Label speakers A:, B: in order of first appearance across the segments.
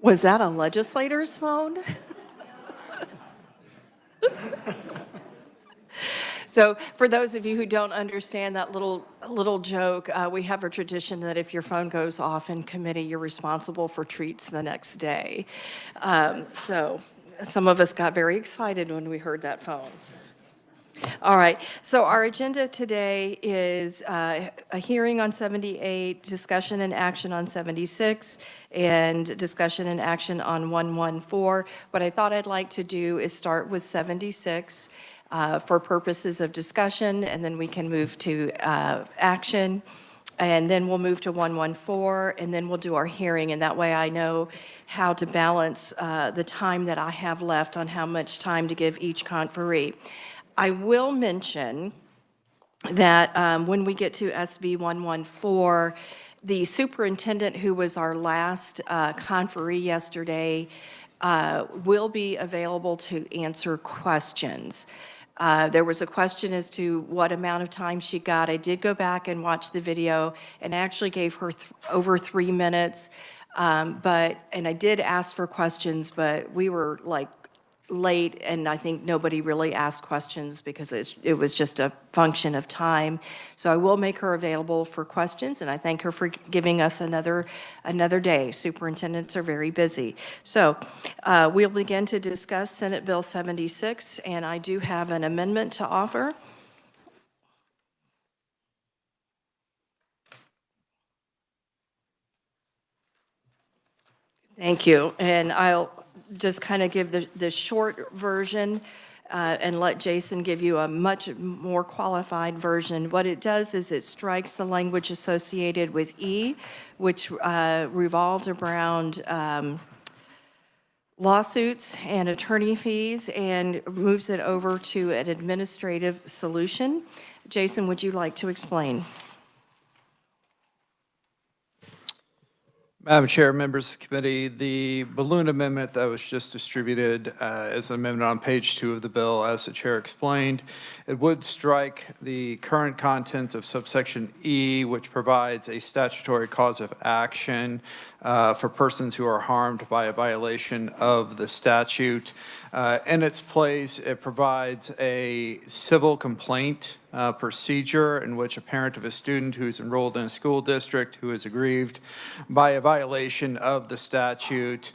A: Was that a legislator's phone? So for those of you who don't understand that little joke, we have a tradition that if your phone goes off in committee, you're responsible for treats the next day. So some of us got very excited when we heard that phone. All right, so our agenda today is a hearing on 78, discussion and action on 76, and discussion and action on 114. What I thought I'd like to do is start with 76 for purposes of discussion, and then we can move to action. And then we'll move to 114, and then we'll do our hearing, and that way I know how to balance the time that I have left on how much time to give each conferee. I will mention that when we get to SB 114, the superintendent who was our last conferee yesterday will be available to answer questions. There was a question as to what amount of time she got. I did go back and watch the video and actually gave her over 3 minutes. And I did ask for questions, but we were like late, and I think nobody really asked questions because it was just a function of time. So I will make her available for questions, and I thank her for giving us another day. Superintendents are very busy. So we'll begin to discuss Senate Bill 76, and I do have an amendment to offer. Thank you, and I'll just kind of give the short version and let Jason give you a much more qualified version. What it does is it strikes the language associated with E, which revolved around lawsuits and attorney fees, and moves it over to an administrative solution. Jason, would you like to explain?
B: Madam Chair, members of the committee, the balloon amendment that was just distributed is an amendment on page 2 of the bill. As the chair explained, it would strike the current contents of subsection E, which provides a statutory cause of action for persons who are harmed by a violation of the statute. In its place, it provides a civil complaint procedure in which a parent of a student who is enrolled in a school district who is aggrieved by a violation of the statute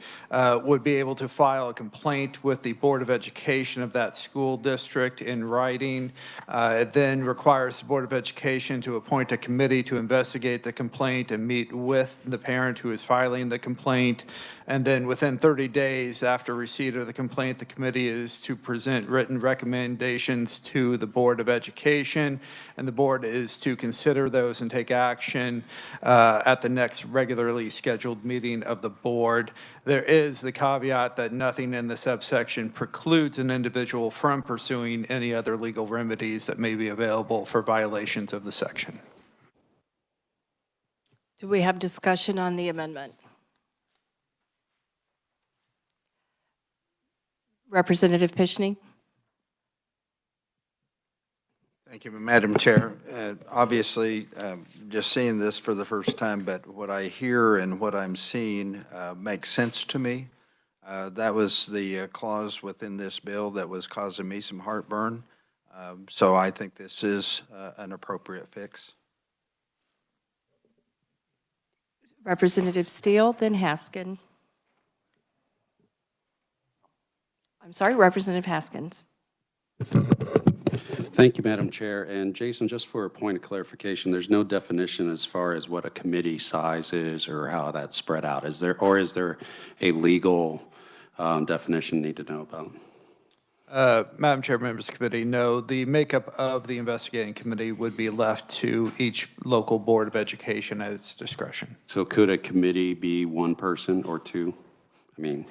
B: would be able to file a complaint with the Board of Education of that school district in writing. It then requires the Board of Education to appoint a committee to investigate the complaint and meet with the parent who is filing the complaint. And then within 30 days after receipt of the complaint, the committee is to present written recommendations to the Board of Education, and the board is to consider those and take action at the next regularly scheduled meeting of the board. There is the caveat that nothing in the subsection precludes an individual from pursuing any other legal remedies that may be available for violations of the section.
A: Do we have discussion on the amendment? Representative Pishney.
C: Thank you, Madam Chair. Obviously, just seeing this for the first time, but what I hear and what I'm seeing makes sense to me. That was the clause within this bill that was causing me some heartburn. So I think this is an appropriate fix.
A: Representative Steele, then Haskin. I'm sorry, Representative Haskins.
D: Thank you, Madam Chair. And Jason, just for a point of clarification, there's no definition as far as what a committee size is or how that's spread out. Is there a legal definition need to know about?
B: Madam Chair, members of the committee, no. The makeup of the investigating committee would be left to each local Board of Education at its discretion.
D: So could a committee be one person or two? I mean,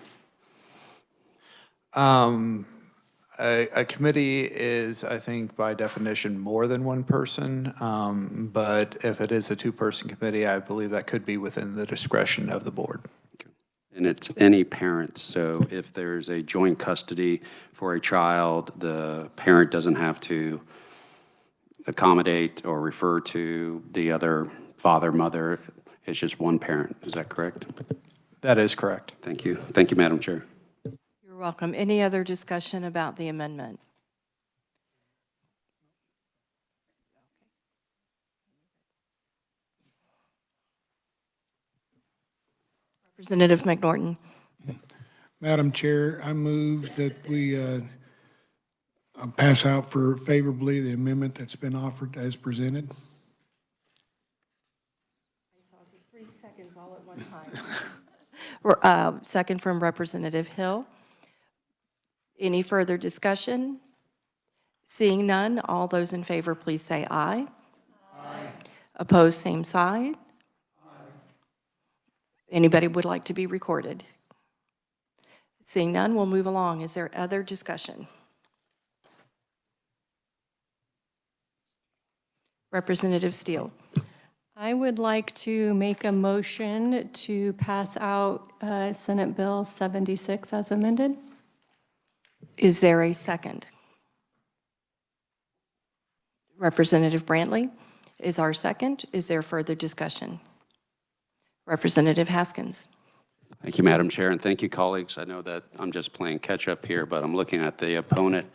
B: a committee is, I think, by definition, more than one person. But if it is a two-person committee, I believe that could be within the discretion of the board.
D: okay. And it's any parent. So if there's a joint custody for a child, the parent doesn't have to accommodate or refer to the other father, mother. It's just one parent. Is that correct?
B: That is correct.
D: Thank you. Thank you, Madam Chair.
A: You're welcome. Any other discussion about the amendment? Representative McNorton.
E: Madam Chair, I move that we pass out for favorably the amendment that's been offered as presented.
A: 3 seconds all at one time. Second from Representative Hill. Any further discussion? Seeing none, all those in favor, please say aye. Aye. Opposed, same side. Anybody would like to be recorded? Seeing none, we'll move along. Is there other discussion? Representative Steele.
F: I would like to make a motion to pass out Senate Bill 76 as amended.
A: Is there a second? Representative Brantley is our second. Is there further discussion? Representative Haskins.
D: Thank you, Madam Chair, and thank you, colleagues. I know that I'm just playing catch-up here, but I'm looking at the opponent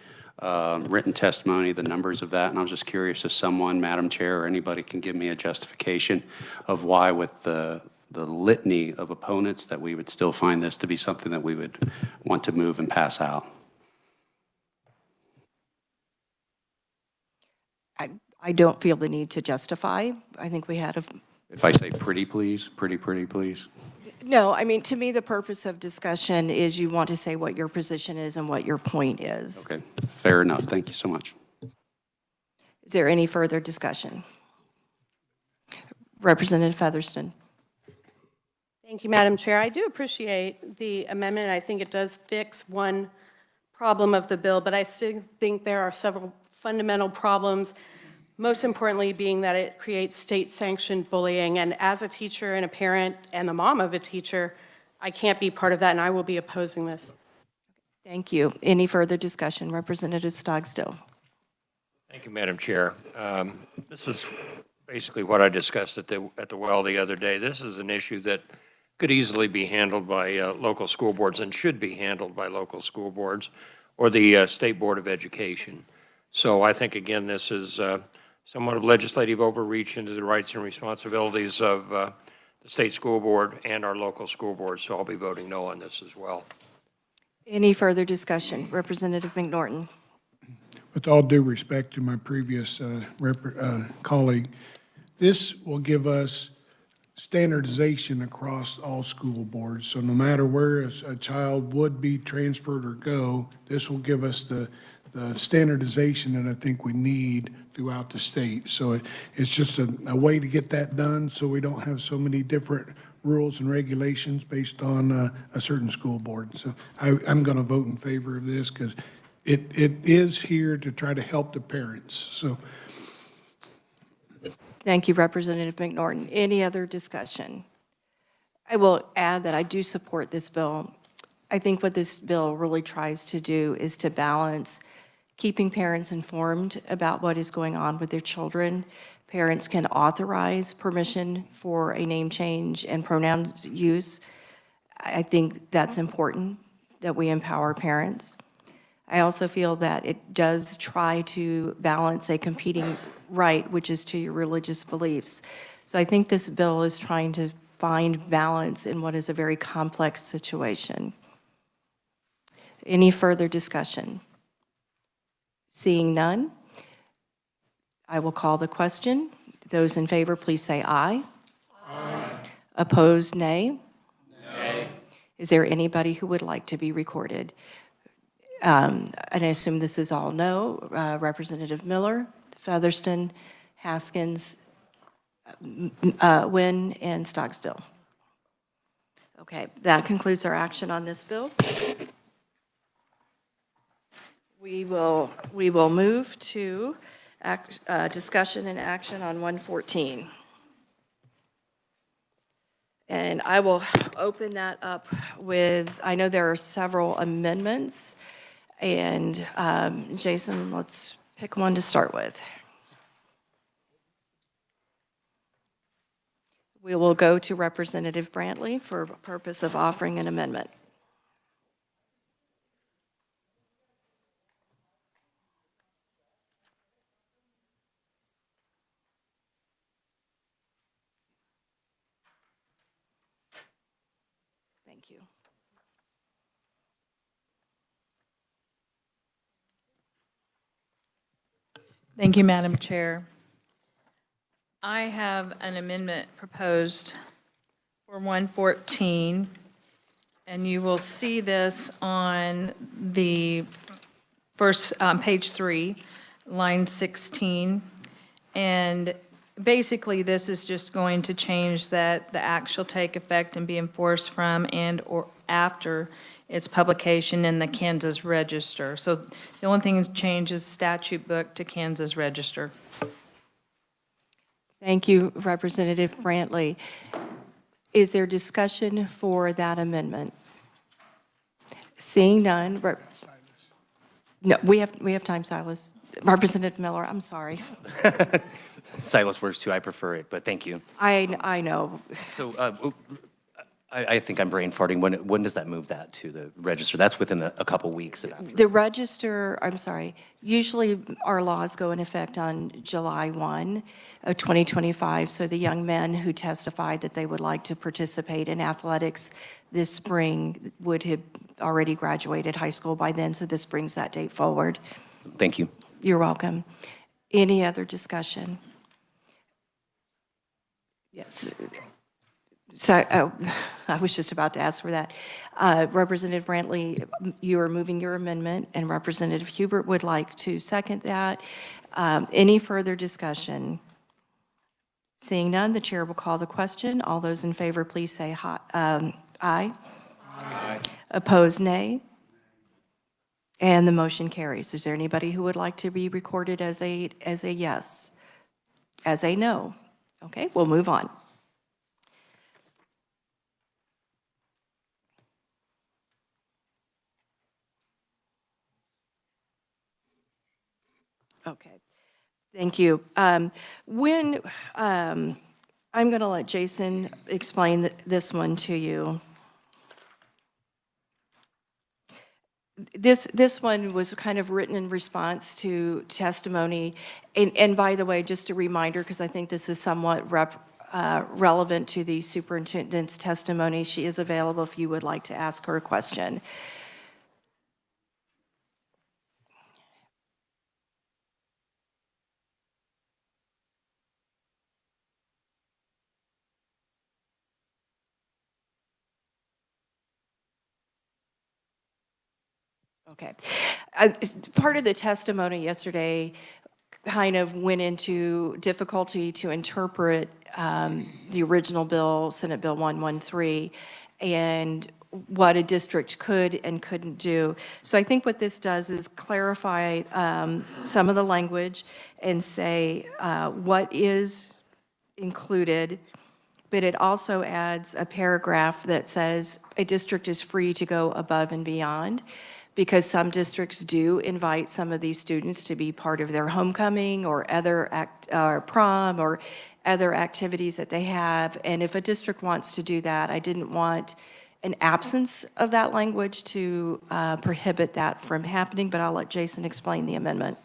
D: written testimony, the numbers of that, and I was just curious if someone, Madam Chair, or anybody can give me a justification of why, with the litany of opponents, that we would still find this to be something that we would want to move and pass out.
A: I don't feel the need to justify. I think we had a...
D: If I say pretty, please, pretty, please.
A: No, I mean, to me, the purpose of discussion is you want to say what your position is and what your point is.
D: Okay, fair enough. Thank you so much.
A: Is there any further discussion? Representative Featherston.
G: Thank you, Madam Chair. I do appreciate the amendment. I think it does fix one problem of the bill, but I still think there are several fundamental problems, most importantly being that it creates state-sanctioned bullying. And as a teacher and a parent and the mom of a teacher, I can't be part of that, and I will be opposing this.
A: Thank you. Any further discussion? Representative Stogstill.
H: Thank you, Madam Chair. This is basically what I discussed at the well the other day. This is an issue that could easily be handled by local school boards and should be handled by local school boards or the State Board of Education. So I think, again, this is somewhat of legislative overreach into the rights and responsibilities of the state school board and our local school board, so I'll be voting no on this as well.
A: Any further discussion? Representative McNorton.
E: With all due respect to my previous colleague, this will give us standardization across all school boards. So no matter where a child would be transferred or go, this will give us the standardization that I think we need throughout the state. So it's just a way to get that done so we don't have so many different rules and regulations based on a certain school board. So I'm going to vote in favor of this because it is here to try to help the parents. So.
A: Thank you, Representative McNorton. Any other discussion? I will add that I do support this bill. I think what this bill really tries to do is to balance keeping parents informed about what is going on with their children. Parents can authorize permission for a name change and pronoun use. I think that's important, that we empower parents. I also feel that it does try to balance a competing right, which is to your religious beliefs. So I think this bill is trying to find balance in what is a very complex situation. Any further discussion? Seeing none, I will call the question. Those in favor, please say aye. Aye. Opposed, nay? Nay. Is there anybody who would like to be recorded? And I assume this is all no. Representative Miller, Featherston, Haskins, Wynn, and Stogstill. Okay, that concludes our action on this bill. We will move to discussion and action on 114. And I will open that up with, I know there are several amendments, and Jason, let's pick one to start with. We will go to Representative Brantley for purpose of offering an amendment. Thank you.
I: Thank you, Madam Chair. I have an amendment proposed for 114, and you will see this on the first, page 3, line 16. And basically, this is just going to change that the act shall take effect and be enforced from and/or after its publication in the Kansas Register. So the only thing that changes statute book to Kansas Register.
A: Thank you, Representative Brantley. Is there discussion for that amendment? Seeing none. No, we have time, Silas. Representative Miller, I'm sorry.
J: Silas works too, I prefer it, but thank you.
A: I know.
J: So I think I'm brain farting. When does that move that to the register? That's within a couple weeks.
A: The register, I'm sorry, usually our laws go in effect on July 1 of 2025. So the young men who testified that they would like to participate in athletics this spring would have already graduated high school by then. So this brings that date forward.
J: Thank you.
A: You're welcome. Any other discussion? Yes. So I was just about to ask for that. Representative Brantley, you are moving your amendment, and Representative Hubert would like to second that. Any further discussion? Seeing none, the chair will call the question. All those in favor, please say aye. Aye. Opposed, nay. And the motion carries. Is there anybody who would like to be recorded as a yes? As a no? Okay, we'll move on. Okay, thank you. I'm going to let Jason explain this one to you. This one was kind of written in response to testimony. And by the way, just a reminder, because I think this is somewhat relevant to the superintendent's testimony, she is available if you would like to ask her a question. Okay. Part of the testimony yesterday kind of went into difficulty to interpret the original bill, Senate Bill 113, and what a district could and couldn't do. So I think what this does is clarify some of the language and say what is included, but it also adds a paragraph that says a district is free to go above and beyond, because some districts do invite some of these students to be part of their homecoming or other prom or other activities that they have. And if a district wants to do that, I didn't want an absence of that language to prohibit that from happening, but I'll let Jason explain the amendment.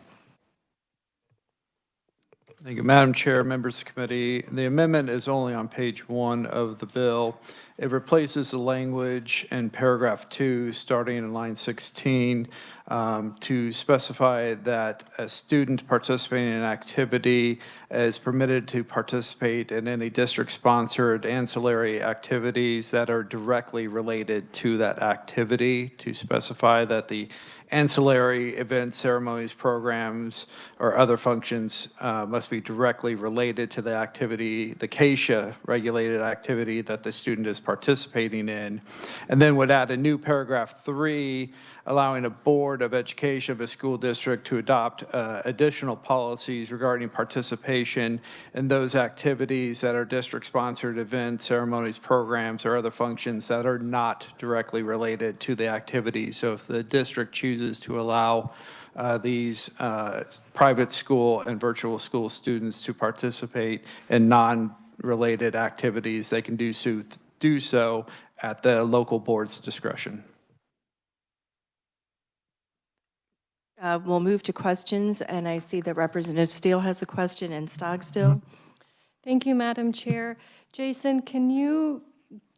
B: Thank you, Madam Chair, members of the committee. The amendment is only on page 1 of the bill. It replaces the language in paragraph 2, starting in line 16, to specify that a student participating in an activity is permitted to participate in any district-sponsored ancillary activities that are directly related to that activity, to specify that the ancillary events, ceremonies, programs, or other functions must be directly related to the activity, the ks.regulated activity that the student is participating in. And then would add a new paragraph 3, allowing a board of education of a school district to adopt additional policies regarding participation in those activities that are district-sponsored events, ceremonies, programs, or other functions that are not directly related to the activity. So if the district chooses to allow these private school and virtual school students to participate in related activities, they can do so at the local board's discretion.
A: We'll move to questions, and I see that Representative Steele has a question and Stogsdill.
F: Thank you, Madam Chair. Jason, can you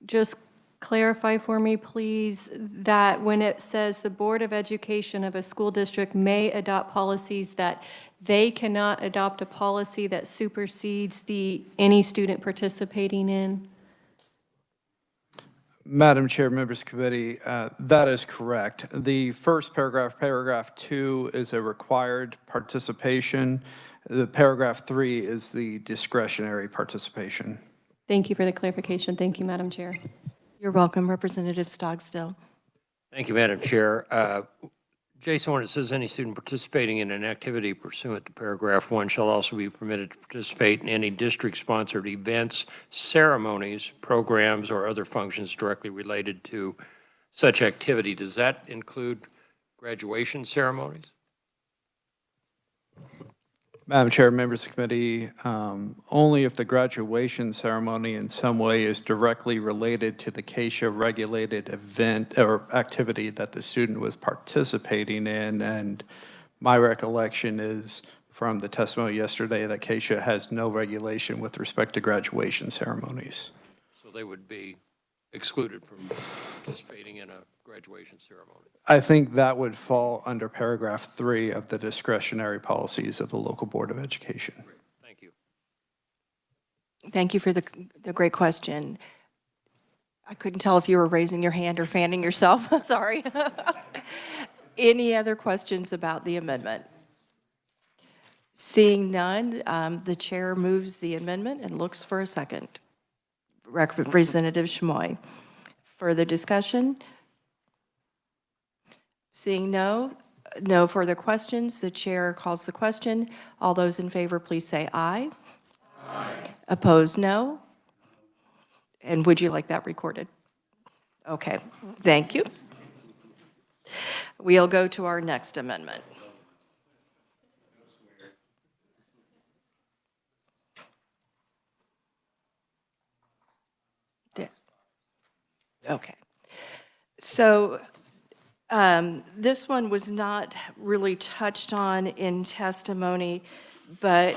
F: just clarify for me, please, that when it says the Board of Education of a school district may adopt policies, that they cannot adopt a policy that supersedes any student participating in?
B: Madam Chair, members of the committee, that is correct. The first paragraph, paragraph 2, is a required participation. The paragraph 3 is the discretionary participation.
F: Thank you for the clarification. Thank you, Madam Chair.
A: You're welcome, Representative Stogsdill.
H: Thank you, Madam Chair. Jason, when it says any student participating in an activity pursuant to paragraph 1 shall also be permitted to participate in any district-sponsored events, ceremonies, programs, or other functions directly related to such activity, does that include graduation ceremonies?
B: Madam Chair, members of the committee, only if the graduation ceremony in some way is directly related to the KSHA-regulated event or activity that the student was participating in. And my recollection is from the testimony yesterday that KSHA has no regulation with respect to graduation ceremonies.
H: So they would be excluded from participating in a graduation ceremony.
B: I think that would fall under paragraph 3 of the discretionary policies of the local Board of Education.
H: Thank you.
A: Thank you for the great question. I couldn't tell if you were raising your hand or fanning yourself. Sorry. Any other questions about the amendment? Seeing none, the chair moves the amendment and looks for a second. Representative Shmoy. Further discussion? Seeing no further questions, the chair calls the question. All those in favor, please say aye. Aye. Opposed, no. And would you like that recorded? Okay, thank you. We'll go to our next amendment. Okay. So this one was not really touched on in testimony, but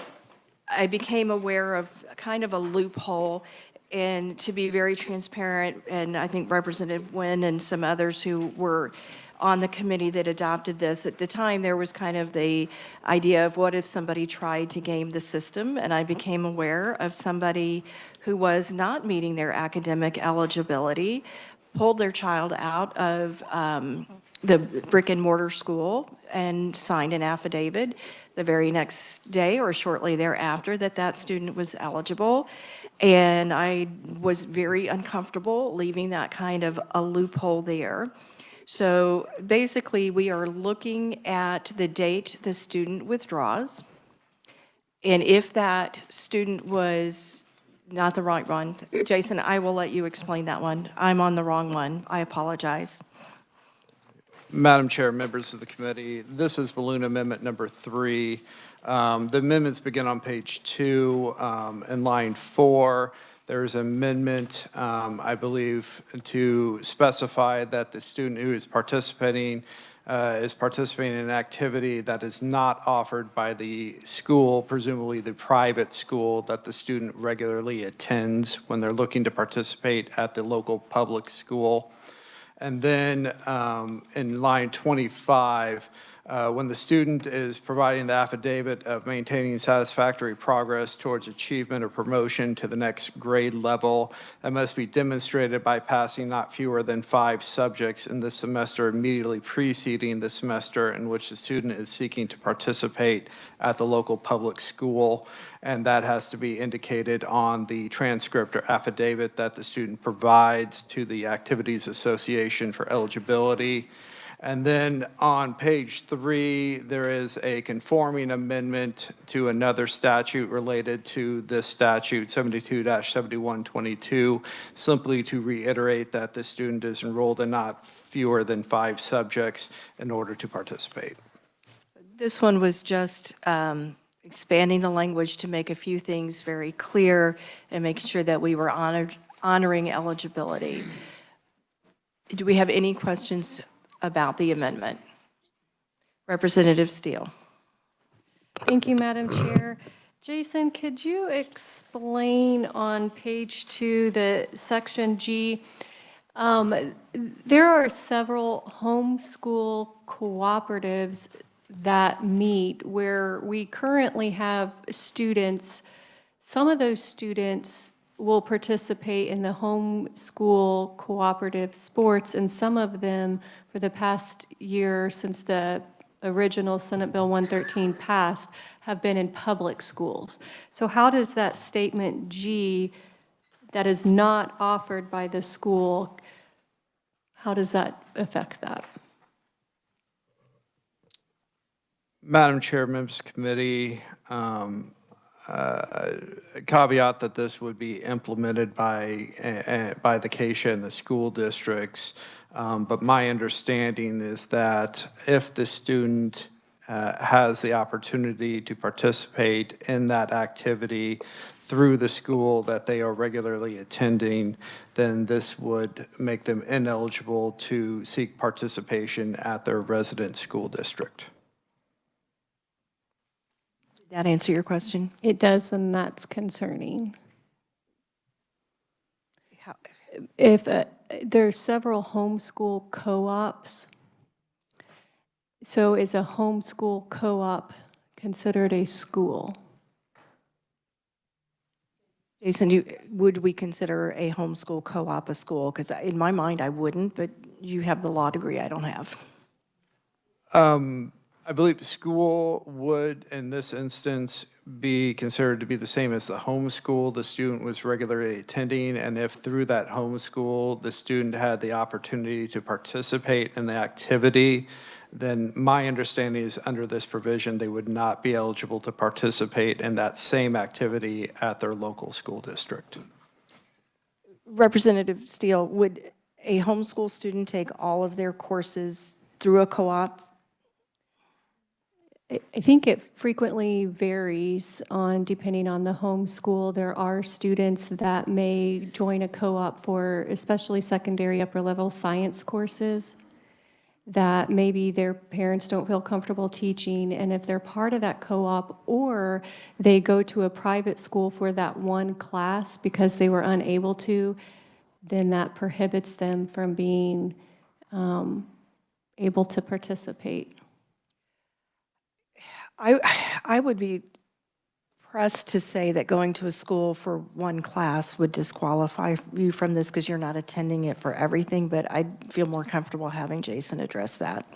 A: I became aware of kind of a loophole. And to be very transparent, and I think Representative Nguyen and some others who were on the committee that adopted this, at the time there was kind of the idea of what if somebody tried to game the system, and I became aware of somebody who was not meeting their academic eligibility, pulled their child out of the brick and mortar school and signed an affidavit the very next day or shortly thereafter that student was eligible. And I was very uncomfortable leaving that kind of a loophole there. So basically, we are looking at the date the student withdraws. And if that student was not the right one, Jason, I will let you explain that one. I'm on the wrong one. I apologize.
B: Madam Chair, members of the committee, this is balloon amendment number 3. The amendments begin on page 2 in line 4. There's an amendment, I believe, to specify that the student who is participating in an activity that is not offered by the school, presumably the private school that the student regularly attends when they're looking to participate at the local public school. And then in line 25, when the student is providing the affidavit of maintaining satisfactory progress towards achievement or promotion to the next grade level, that must be demonstrated by passing not fewer than 5 subjects in the semester immediately preceding the semester in which the student is seeking to participate at the local public school. And that has to be indicated on the transcript or affidavit that the student provides to the Activities Association for eligibility. And then on page 3, there is a conforming amendment to another statute related to this statute, 72-7122, simply to reiterate that the student is enrolled in not fewer than 5 subjects in order to participate.
A: This one was just expanding the language to make a few things very clear and making sure that we were honoring eligibility. Do we have any questions about the amendment? Representative Steele.
F: Thank you, Madam Chair. Jason, could you explain on page 2, the section G? There are several homeschool cooperatives that meet where we currently have students. Some of those students will participate in the homeschool cooperative sports, and some of them, for the past year since the original Senate Bill 113 passed, have been in public schools. So how does that statement G, that is not offered by the school, how does that affect that?
B: Madam Chair, members of the committee, caveat that this would be implemented by the CASA and the school districts. But my understanding is that if the student has the opportunity to participate in that activity through the school that they are regularly attending, then this would make them ineligible to seek participation at their resident school district.
A: Did that answer your question?
F: It does, and that's concerning. If there are several homeschool co-ops, so is a homeschool co-op considered a school?
A: Jason, would we consider a homeschool co-op a school? Because in my mind, I wouldn't, but you have the law degree I don't have.
B: I believe school would, in this instance, be considered to be the same as the homeschool the student was regularly attending, and if through that homeschool the student had the opportunity to participate in the activity, then my understanding is under this provision they would not be eligible to participate in that same activity at their local school district.
A: Representative Steele, would a homeschool student take all of their courses through a co-op?
F: I think it frequently varies depending on the homeschool. There are students that may join a co-op for especially secondary upper level science courses that maybe their parents don't feel comfortable teaching, and if they're part of that co-op or they go to a private school for that one class because they were unable to, then that prohibits them from being able to participate.
A: I would be pressed to say that going to a school for one class would disqualify you from this because you're not attending it for everything, but I'd feel more comfortable having Jason address that.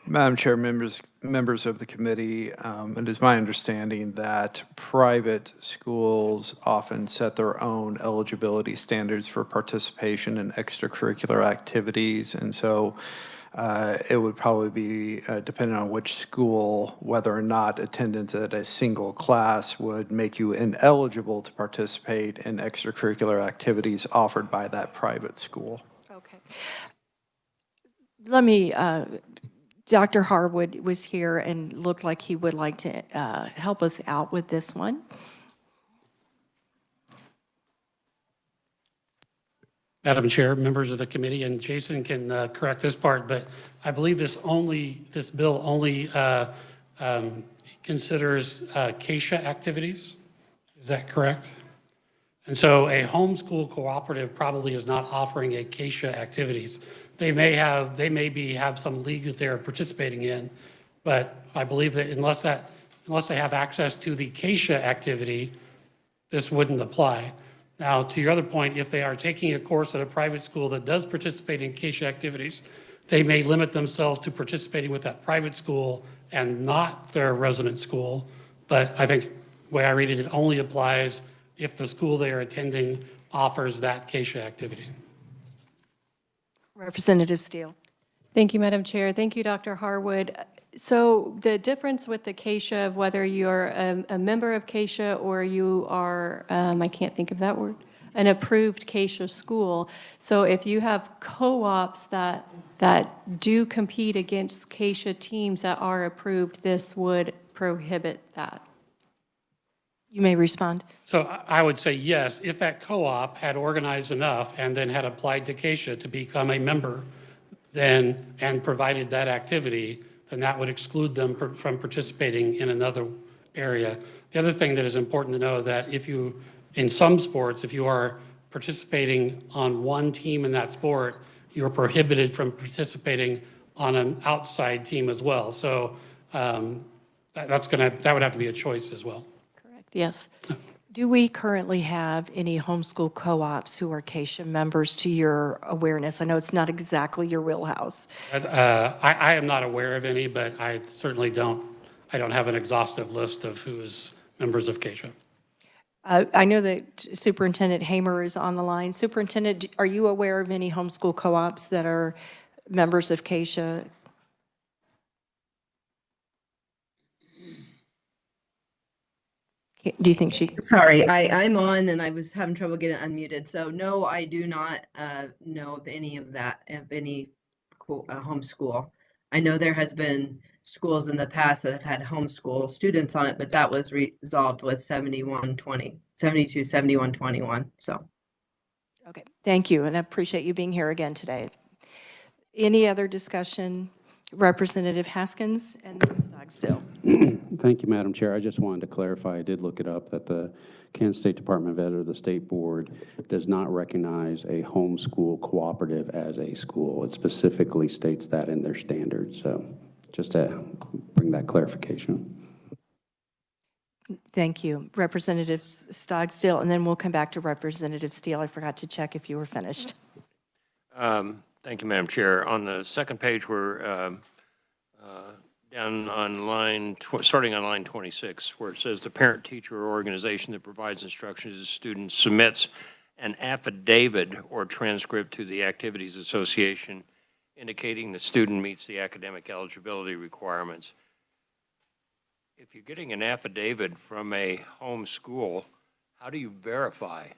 B: Madam Chair, members of the committee, it is my understanding that private schools often set their own eligibility standards for participation in extracurricular activities, and so it would probably be depending on which school, whether or not attendance at a single class would make you ineligible to participate in extracurricular activities offered by that private school.
A: Okay. Let me, Dr. Harwood was here and looked like he would like to help us out with this one.
K: Madam Chair, members of the committee, and Jason can correct this part, but I believe this bill only considers CASA activities. Is that correct? And so a homeschool cooperative probably is not offering a CASA activities. They may have some league that they're participating in, but I believe that unless they have access to the CASA activity, this wouldn't apply. Now, to your other point, if they are taking a course at a private school that does participate in CASA activities, they may limit themselves to participating with that private school and not their resident school. But I think the way I read it, it only applies if the school they are attending offers that CASA activity.
A: Representative Steele.
F: Thank you, Madam Chair. Thank you, Dr. Harwood. So the difference with the CASA of whether you're a member of CASA or you are, I can't think of that word, an approved Keisha school. So if you have co-ops that do compete against Keisha teams that are approved, this would prohibit that.
A: You may respond.
K: So I would say yes, if that co-op had organized enough and then had applied to Keisha to become a member, then, and provided that activity, then that would exclude them from participating in another area. The other thing that is important to know that if you, in some sports, if you are participating on one team in that sport, you're prohibited from participating on an outside team as well. So that would have to be a choice as well.
F: Correct, yes.
A: Do we currently have any homeschool co-ops who are Keisha members to your awareness? I know it's not exactly your wheelhouse.
K: I am not aware of any, but I certainly don't have an exhaustive list of who is members of Keisha.
A: I know that Superintendent Hamer is on the line. Superintendent, are you aware of any homeschool co-ops that are members of Keisha? Do you think she?
L: Sorry, I'm on and I was having trouble getting unmuted. So no, I do not know of any of that, of any homeschool. I know there has been schools in the past that have had homeschool students on it, but that was resolved with 72-71-21. So.
A: Okay, thank you, and I appreciate you being here again today. Any other discussion? Representative Haskins and then Stogsdill.
D: Thank you, Madam Chair. I just wanted to clarify, I did look it up, that the Kansas State Department of Ed, or the State Board, does not recognize a homeschool cooperative as a school. It specifically states that in their standards. So just to bring that clarification.
A: Thank you. Representative Stogsdill, and then we'll come back to Representative Steele. I forgot to check if you were finished.
H: Thank you, Madam Chair. On the second page, we're down on starting on line 26, where it says the parent, teacher, or organization that provides instructions to students submits an affidavit or transcript to the Activities Association indicating the student meets the academic eligibility requirements. If you're getting an affidavit from a home school, how do you verify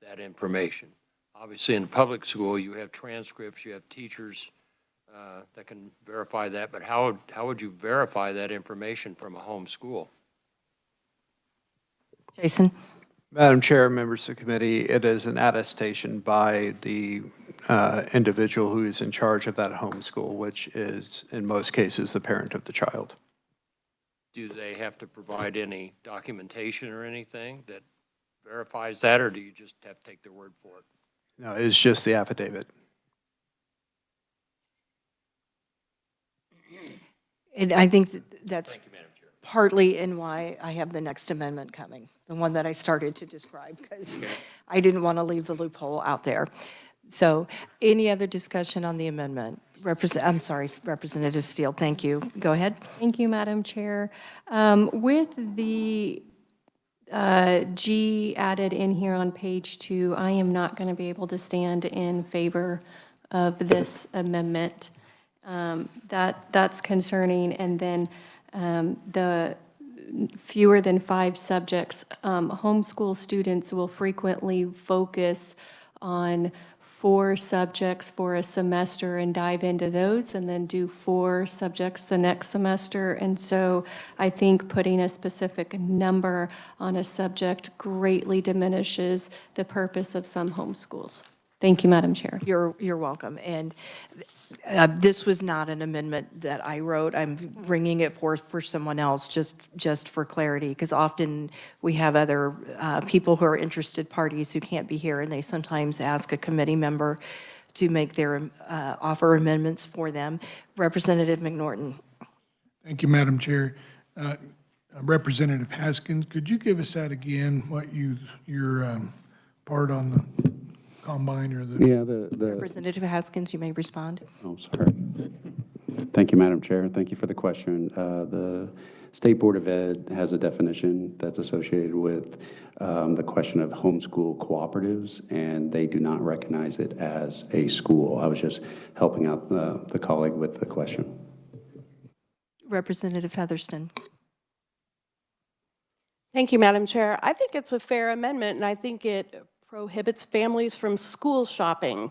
H: that information? Obviously, in a public school, you have transcripts, you have teachers that can verify that, but how would you verify that information from a home school?
A: Jason?
B: Madam Chair, members of the committee, it is an attestation by the individual who is in charge of that home school, which is, in most cases, the parent of the child.
H: Do they have to provide any documentation or anything that verifies that, or do you just have to take their word for it?
B: No, it's just the affidavit.
A: And I think that's partly in why I have the next amendment coming, the one that I started to describe, because I didn't want to leave the loophole out there. So any other discussion on the amendment? I'm sorry, Representative Steele, thank you. Go ahead.
F: Thank you, Madam Chair. With the G added in here on page 2, I am not going to be able to stand in favor of this amendment. That's concerning. And then the fewer than 5 subjects, homeschool students will frequently focus on 4 subjects for a semester and dive into those and then do 4 subjects the next semester. And so I think putting a specific number on a subject greatly diminishes the purpose of some homeschools. Thank you, Madam Chair.
A: You're welcome. And this was not an amendment that I wrote. I'm bringing it forth for someone else, just for clarity, because often we have other people who are interested parties who can't be here, and they sometimes ask a committee member to make their offer amendments for them. Representative McNorton.
E: Thank you, Madam Chair. Representative Haskins, could you give us that again, what your part on the combine or the?
D: Yeah,
A: Representative Haskins, you may respond.
D: Oh, sorry. Thank you, Madam Chair. Thank you for the question. The State Board of Ed has a definition that's associated with the question of homeschool cooperatives, and they do not recognize it as a school. I was just helping out the colleague with the question.
A: Representative Featherston.
G: Thank you, Madam Chair. I think it's a fair amendment, and I think it prohibits families from school shopping,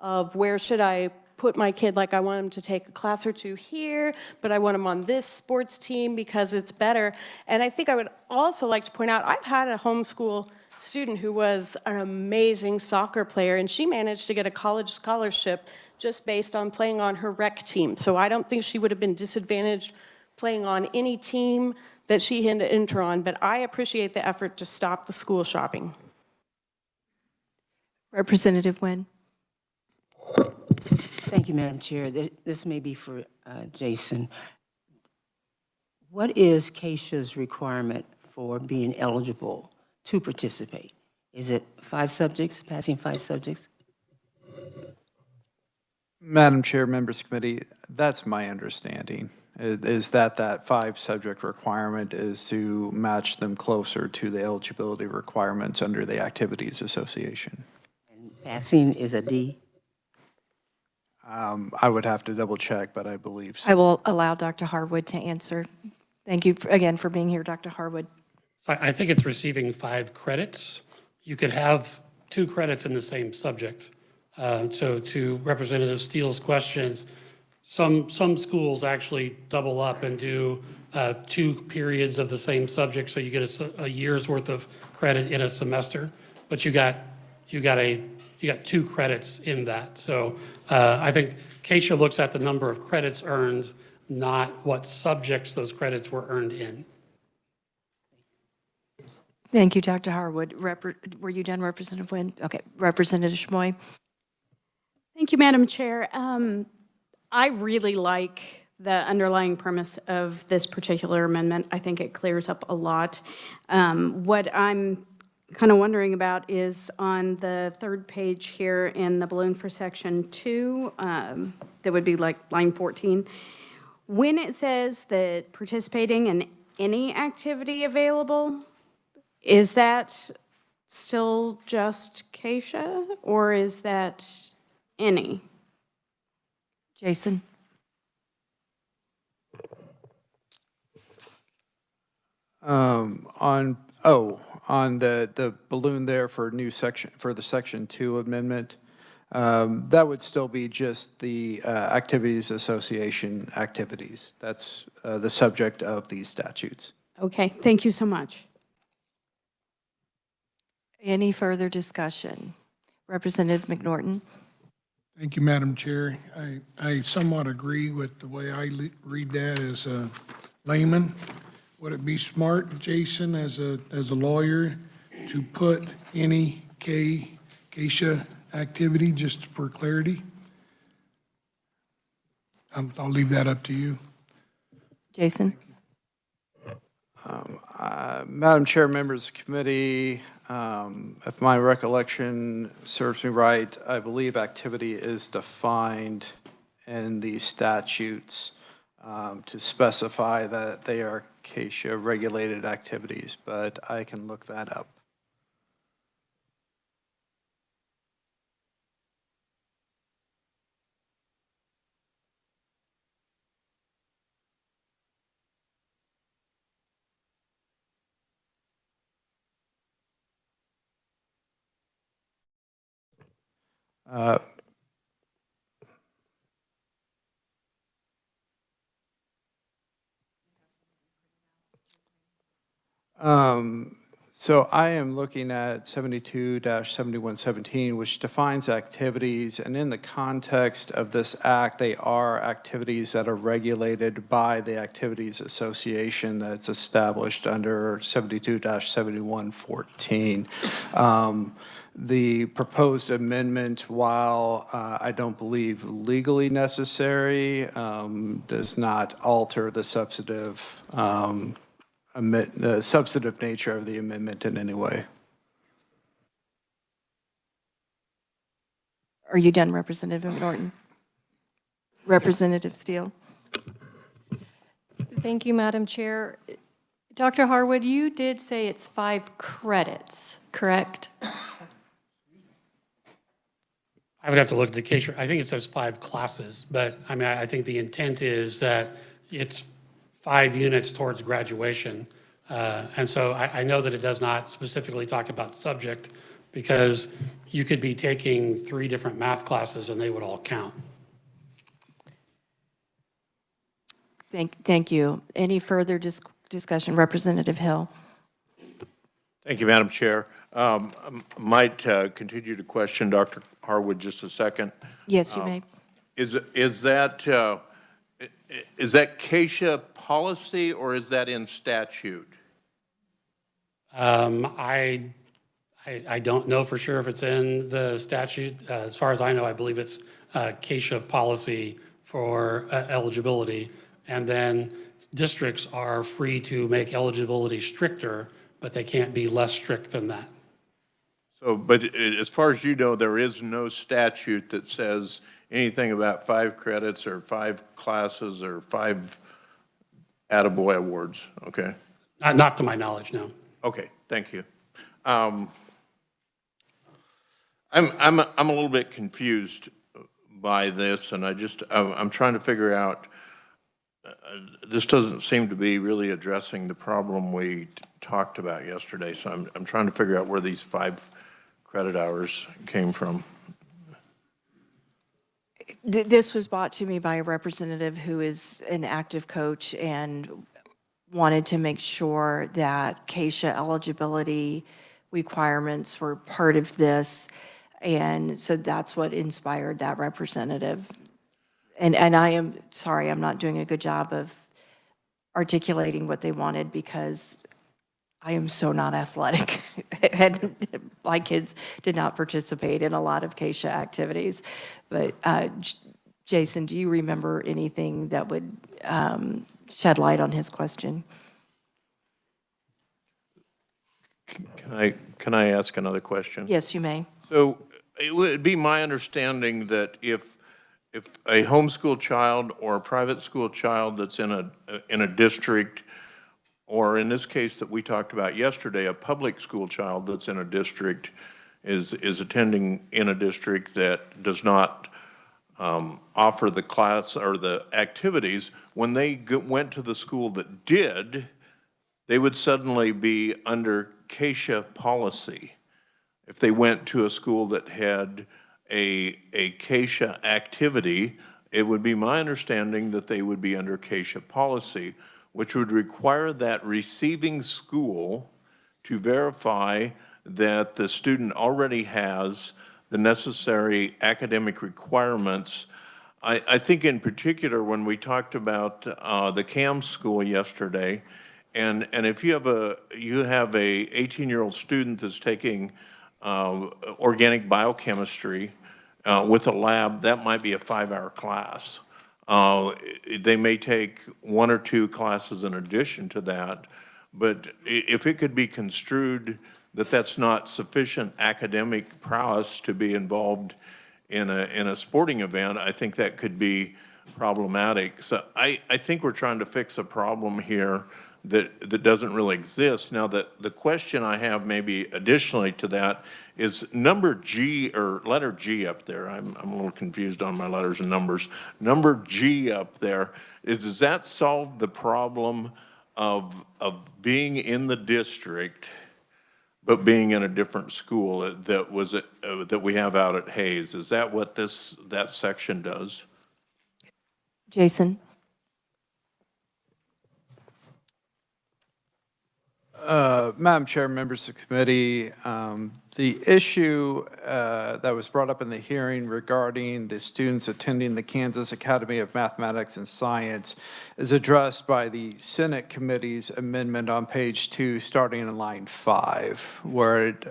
G: of where should I put my kid, like I want him to take a class or two here, but I want him on this sports team because it's better. And I think I would also like to point out, I've had a homeschool student who was an amazing soccer player, and she managed to get a college scholarship just based on playing on her rec team. So I don't think she would have been disadvantaged playing on any team that she had to enter on, but I appreciate the effort to stop the school shopping.
A: Representative Nguyen.
M: Thank you, Madam Chair. This may be for Jason. What is KSHA's requirement for being eligible to participate? Is it 5 subjects, passing 5 subjects?
B: Madam Chair, members committee, that's my understanding, is that 5-subject requirement is to match them closer to the eligibility requirements under the Activities Association.
M: And passing is a D?
B: I would have to double check, but I believe so.
A: I will allow Dr. Harwood to answer. Thank you again for being here, Dr. Harwood.
K: I think it's receiving 5 credits. You could have 2 credits in the same subject. So to Representative Steele's questions, some schools actually double up and do 2 periods of the same subject, so you get a year's worth of credit in a semester, but you got 2 credits in that. So I think KSHA looks at the number of credits earned, not what subjects those credits were earned in.
A: Thank you, Dr. Harwood. Were you done, Representative Nguyen? Okay, Representative Shmoy.
N: Thank you, Madam Chair. I really like the underlying premise of this particular amendment. I think it clears up a lot. What I'm kind of wondering about is on the 3rd page here in the balloon for section 2, that would be like line 14. When it says that participating in any activity available, is that still just KSHA or is that any?
A: Jason.
B: On the balloon there for new section, for the section 2 amendment, that would still be just the Activities Association activities. That's the subject of these statutes.
N: Okay, thank you so much.
A: Any further discussion? Representative McNorton.
E: Thank you, Madam Chair. I somewhat agree with the way I read that as a layman. Would it be smart, Jason, as a lawyer, to put any KSHA activity, just for clarity? I'll leave that up to you.
A: Jason.
B: Madam Chair, members of the committee, if my recollection serves me right, I believe activity is defined in the statutes to specify that they are KSHA regulated activities, but I can look that up. So I am looking at 72-7117, which defines activities, and in the context of this act, they are activities that are regulated by the Activities Association that's established under 72-7114. The proposed amendment, while I don't believe legally necessary, does not alter the substantive nature of the amendment in any way.
A: Are you done, Representative McNorton? Representative Steele.
F: Thank you, Madam Chair. Dr. Harwood, you did say it's 5 credits, correct?
K: I would have to look at the case. I think it says 5 classes, but I mean, I think the intent is that it's 5 units towards graduation. And so I know that it does not specifically talk about subject, because you could be taking 3 different math classes and they would all count.
A: Thank you. Any further discussion? Representative Hill.
O: Thank you, Madam Chair. Might continue to question Dr. Harwood just a second.
A: Yes, you may.
O: Is that KSHA policy or is that in statute?
K: I don't know for sure if it's in the statute. As far as I know, I believe it's KSHA policy for eligibility. And then districts are free to make eligibility stricter, but they can't be less strict than that.
O: So, but as far as you know, there is no statute that says anything about 5 credits or 5 classes or 5 attaboy awards, okay?
K: Not to my knowledge, no.
O: Okay, thank you. I'm a little bit confused by this, and I'm trying to figure out. This doesn't seem to be really addressing the problem we talked about yesterday. So I'm trying to figure out where these 5 credit hours came from.
A: This was brought to me by a representative who is an active coach and wanted to make sure that KSHA eligibility requirements were part of this. And so that's what inspired that representative. And I am sorry, I'm not doing a good job of articulating what they wanted because I am so not athletic. And my kids did not participate in a lot of KSHA activities. But Jason, do you remember anything that would shed light on his question?
O: Can I ask another question?
A: Yes, you may.
O: So it would be my understanding that if a homeschool child or a private school child that's in a district, or in this case that we talked about yesterday, a public school child that's in a district is attending in a district that does not offer the class or the activities, when they went to the school that did, they would suddenly be under KSHA policy. If they went to a school that had a KSHA activity, it would be my understanding that they would be under KSHA policy, which would require that receiving school to verify that the student already has the necessary academic requirements. I think in particular when we talked about the CAM school yesterday, and if you have a 18-year-old student that's taking organic biochemistry with a lab, that might be a 5-hour class. They may take 1 or 2 classes in addition to that, but if it could be construed that that's not sufficient academic prowess to be involved in a sporting event, I think that could be problematic. So I think we're trying to fix a problem here that doesn't really exist. Now, the question I have maybe additionally to that is number G, or letter G up there. I'm a little confused on my letters and numbers. Number G up there, does that solve the problem of being in the district but being in a different school that we have out at Hayes? Is that what that section does?
A: Jason?
B: Madam Chair, members of the committee, the issue that was brought up in the hearing regarding the students attending the Kansas Academy of Mathematics and Science is addressed by the Senate Committee's amendment on page 2, starting in line 5, where it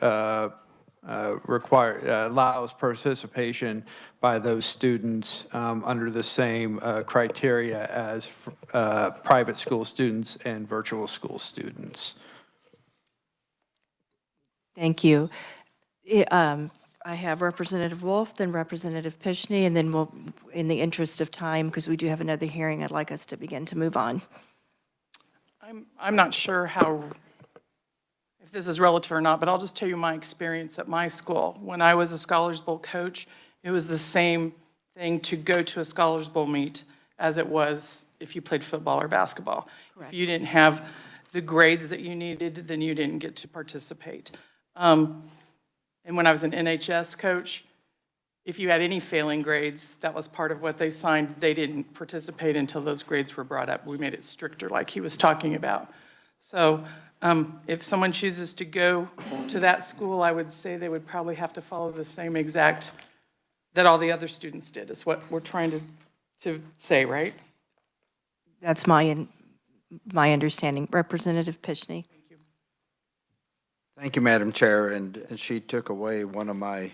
B: allows participation by those students under the same criteria as private school students and virtual school students.
A: Thank you. I have Representative Wolf, then Representative Pishney, and then we'll, in the interest of time, because we do have another hearing, I'd like us to begin to move on.
P: I'm not sure if this is relative or not, but I'll just tell you my experience at my school. When I was a Scholars Bowl coach, it was the same thing to go to a Scholars Bowl meet as it was if you played football or basketball. Correct. If you didn't have the grades that you needed, then you didn't get to participate. And when I was an NHS coach, if you had any failing grades, that was part of what they signed. They didn't participate until those grades were brought up. We made it stricter like he was talking about. So if someone chooses to go to that school, I would say they would probably have to follow the same exact that all the other students did, is what we're trying to say, right?
A: That's my understanding. Representative Pishney.
C: Thank you, Madam Chair, and she took away one of my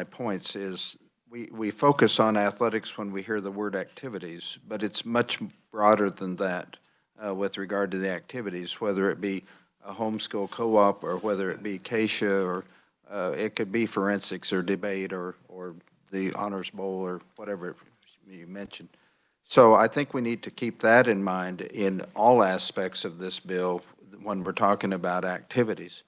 C: points is we focus on athletics when we hear the word activities, but it's much broader than that with regard to the activities, whether it be a homeschool co-op or whether it be KSHA or it could be forensics or debate or the Honors Bowl or whatever you mentioned. So I think we need to keep that in mind in all aspects of this bill when we're talking about activities.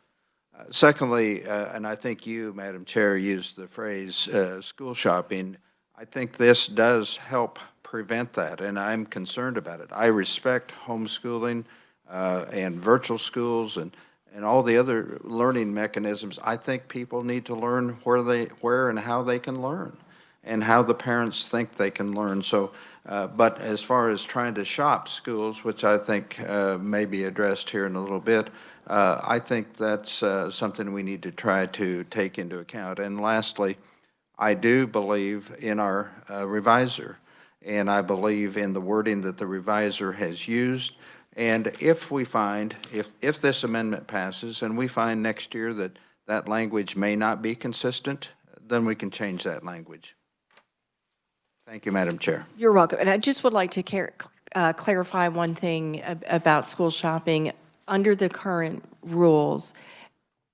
C: Secondly, and I think you, Madam Chair, used the phrase school shopping. I think this does help prevent that, and I'm concerned about it. I respect homeschooling and virtual schools and all the other learning mechanisms. I think people need to learn where and how they can learn and how the parents think they can learn. So, but as far as trying to shop schools, which I think may be addressed here in a little bit, I think that's something we need to try to take into account. And lastly, I do believe in our revisor, and I believe in the wording that the revisor has used. And if we find, if this amendment passes and we find next year that that language may not be consistent, then we can change that language. Thank you, Madam Chair.
A: You're welcome. And I just would like to clarify one thing about school shopping. Under the current rules,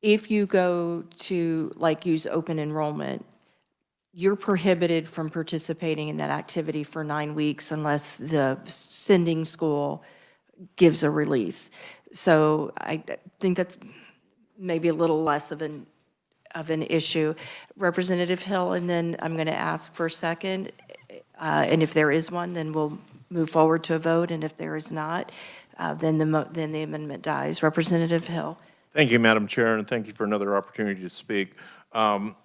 A: if you go to use open enrollment, you're prohibited from participating in that activity for 9 weeks unless the sending school gives a release. So I think that's maybe a little less of an issue. Representative Hill, and then I'm going to ask for a second. And if there is one, then we'll move forward to a vote. And if there is not, then the amendment dies. Representative Hill.
O: Thank you, Madam Chair, and thank you for another opportunity to speak. After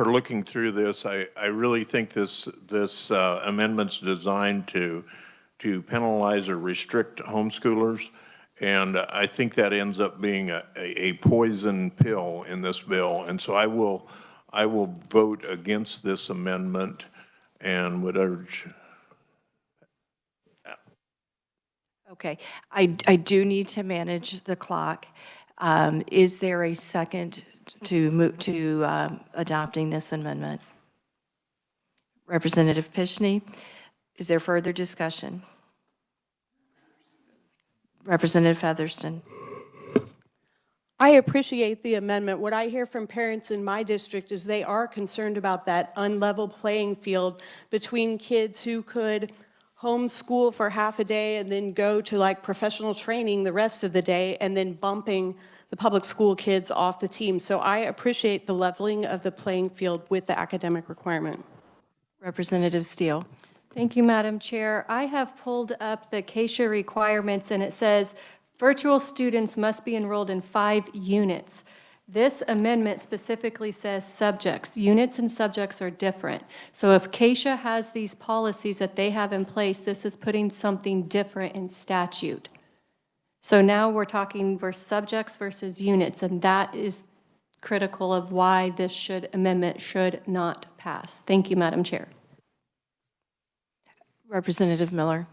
O: looking through this, I really think this amendment's designed to penalize or restrict homeschoolers, and I think that ends up being a poison pill in this bill. And so I will vote against this amendment and would urge.
A: Okay, I do need to manage the clock. Is there a second to move to adopting this amendment? Representative Pishney, is there further discussion? Representative Featherston.
G: I appreciate the amendment. What I hear from parents in my district is they are concerned about that unlevel playing field between kids who could homeschool for half a day and then go to professional training the rest of the day and then bumping the public school kids off the team. So I appreciate the leveling of the playing field with the academic requirement.
A: Representative Steele.
F: Thank you, Madam Chair. I have pulled up the KSHA requirements, and it says virtual students must be enrolled in 5 units. This amendment specifically says subjects. Units and subjects are different. So if KSHA has these policies that they have in place, this is putting something different in statute. So now we're talking subjects versus units, and that is critical of why this amendment should not pass. Thank you, Madam Chair.
A: Representative Miller.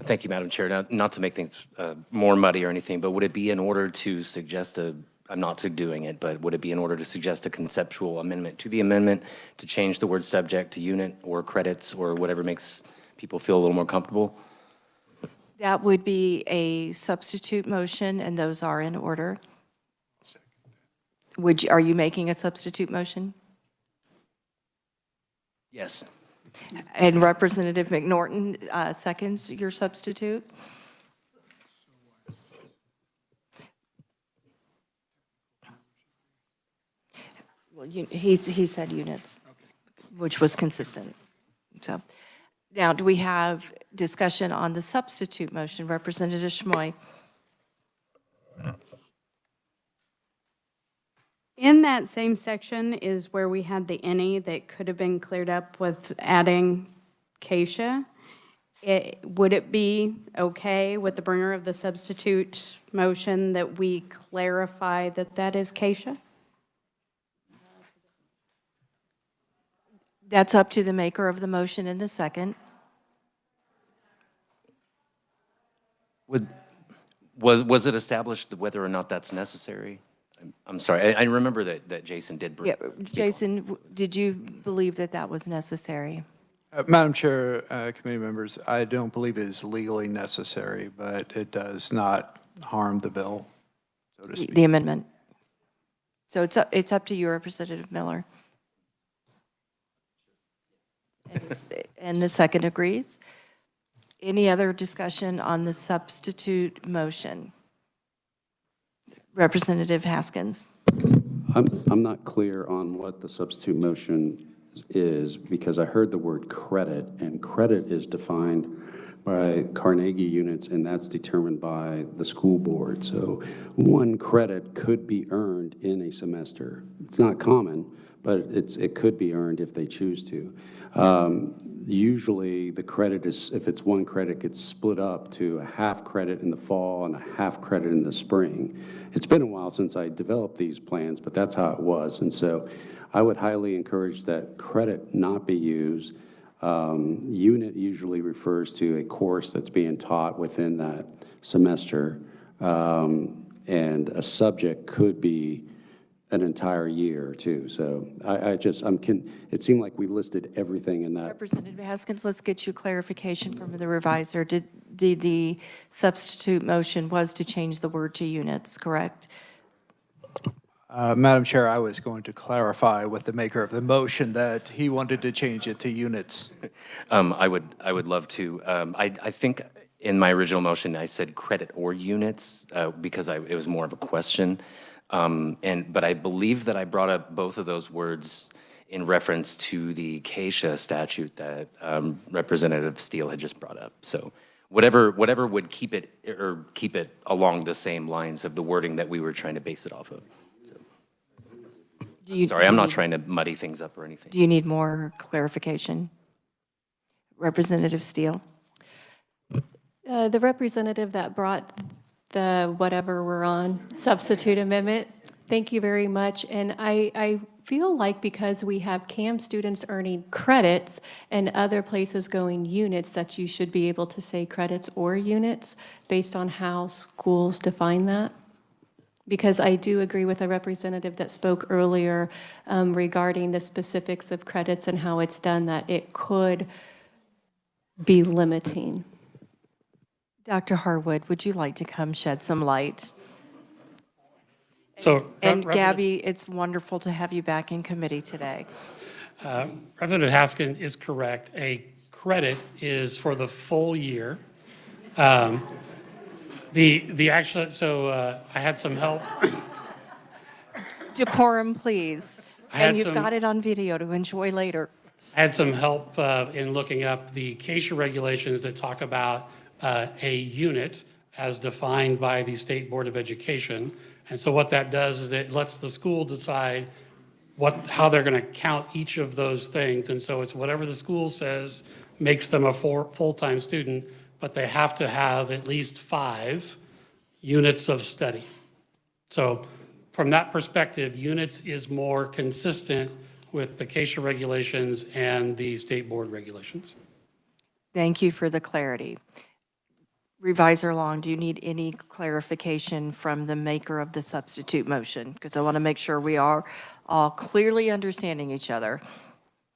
J: Thank you, Madam Chair. Not to make things more muddy or anything, but would it be in order to suggest I'm not doing it, but would it be in order to suggest a conceptual amendment to the amendment to change the word subject to unit or credits or whatever makes people feel a little more comfortable?
A: That would be a substitute motion, and those are in order. Are you making a substitute motion?
J: Yes.
A: And Representative McNorton seconds your substitute? Well, he said units, which was consistent. So now, do we have discussion on the substitute motion? Representative Schmoy.
N: In that same section is where we had the any that could have been cleared up with adding Keisha. Would it be okay with the bringer of the substitute motion that we clarify that that is Keisha?
A: That's up to the maker of the motion in the second.
J: Was it established whether or not that's necessary? I'm sorry, I remember that Jason did bring.
A: Yeah, Jason, did you believe that that was necessary?
B: Madam Chair, committee members, I don't believe it is legally necessary, but it does not harm the bill, so to speak.
A: The amendment. So it's up to you, Representative Miller. And the second agrees. Any other discussion on the substitute motion? Representative Haskins.
D: I'm not clear on what the substitute motion is because I heard the word credit, and credit is defined by Carnegie units, and that's determined by the school board. So 1 credit could be earned in a semester. It's not common, but it could be earned if they choose to. Usually the credit is, if it's 1 credit, gets split up to a half credit in the fall and a half credit in the spring. It's been a while since I developed these plans, but that's how it was. And so I would highly encourage that credit not be used. Unit usually refers to a course that's being taught within that semester. And a subject could be an entire year too. So it seemed like we listed everything in that.
A: Representative Haskins, let's get you clarification from the reviser. Did the substitute motion was to change the word to units, correct?
B: Madam Chair, I was going to clarify with the maker of the motion that he wanted to change it to units.
J: I would love to. I think in my original motion, I said credit or units because it was more of a question. But I believe that I brought up both of those words in reference to the ks statute that Representative Steele had just brought up. So whatever would keep it along the same lines of the wording that we were trying to base it off of. Sorry, I'm not trying to muddy things up or anything.
A: Do you need more clarification? Representative Steele?
F: The representative that brought the whatever we're on substitute amendment, thank you very much. And I feel like because we have CAM students earning credits and other places going units, that you should be able to say credits or units based on how schools define that. Because I do agree with a representative that spoke earlier regarding the specifics of credits and how it's done, that it could be limiting.
A: Dr. Harwood, would you like to come shed some light?
K: So,
A: And Gabby, it's wonderful to have you back in committee today.
K: Representative Haskins is correct. A credit is for the full year. The actual, so I had some help.
A: Decorum, please. And you've got it on video to enjoy later.
K: I had some help in looking up the ks regulations that talk about a unit as defined by the State Board of Education. And so what that does is it lets the school decide how they're going to count each of those things. And so it's whatever the school says makes them a full-time student, but they have to have at least 5 units of study. So from that perspective, units is more consistent with the ks regulations and the State Board regulations.
A: Thank you for the clarity. Reviser Long, do you need any clarification from the maker of the substitute motion? Because I want to make sure we are all clearly understanding each other.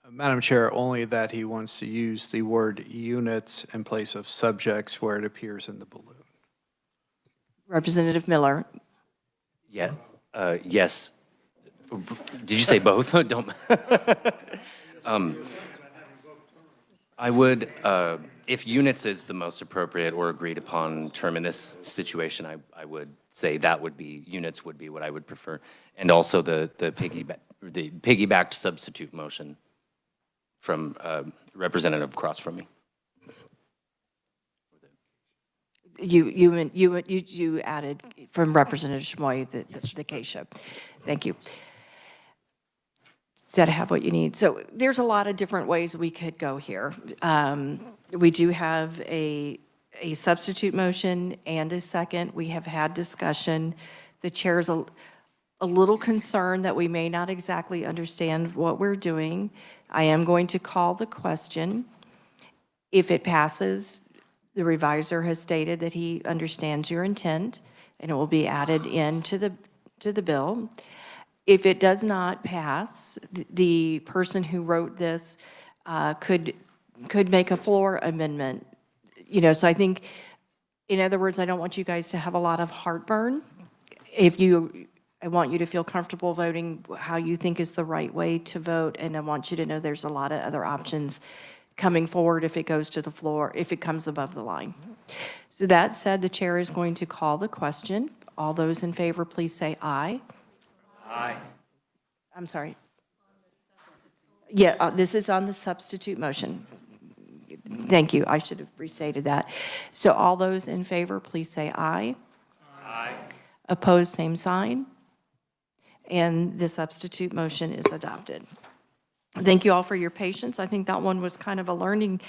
B: Madam Chair, only that he wants to use the word units in place of subjects where it appears in the balloon.
A: Representative Miller.
J: Yeah. Yes. Did you say both? Don't. I would, if units is the most appropriate or agreed upon term in this situation, I would say that would be, units would be what I would prefer. And also the piggybacked substitute motion from representative across from me.
A: You added from Representative Shmoy the Keisha. Thank you. that have what you need. So there's a lot of different ways we could go here. We do have a substitute motion and a second. We have had discussion. The chair's a little concerned that we may not exactly understand what we're doing. I am going to call the question. If it passes, the reviser has stated that he understands your intent, and it will be added into the bill. If it does not pass, the person who wrote this could make a floor amendment. You know, so I think, in other words, I don't want you guys to have a lot of heartburn. I want you to feel comfortable voting how you think is the right way to vote, and I want you to know there's a lot of other options coming forward if it goes to the floor, if it comes above the line. So that said, the chair is going to call the question. All those in favor, please say aye.
H: Aye.
A: I'm sorry. Yeah, this is on the substitute motion. Thank you, I should have restated that. So all those in favor, please say aye.
H: Aye.
A: Opposed, same sign. And the substitute motion is adopted. Thank you all for your patience. I think that one was kind of a learning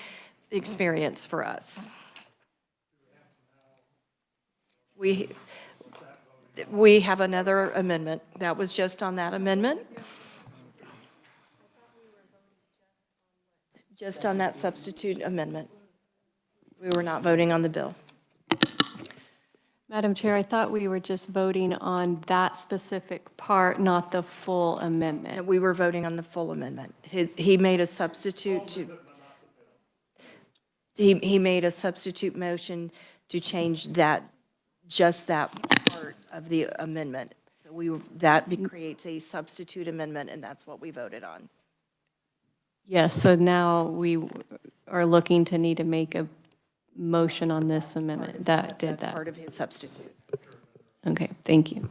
A: experience for us. We have another amendment. That was just on that amendment. Just on that substitute amendment. We were not voting on the bill.
F: Madam Chair, I thought we were just voting on that specific part, not the full amendment.
A: And we were voting on the full amendment. He made a substitute to, he made a substitute motion to change that, just that part of the amendment. So that creates a substitute amendment, and that's what we voted on.
F: Yes, so now we are looking to need to make a motion on this amendment that did
A: That's
F: that.
A: part of his substitute.
F: Okay, thank you.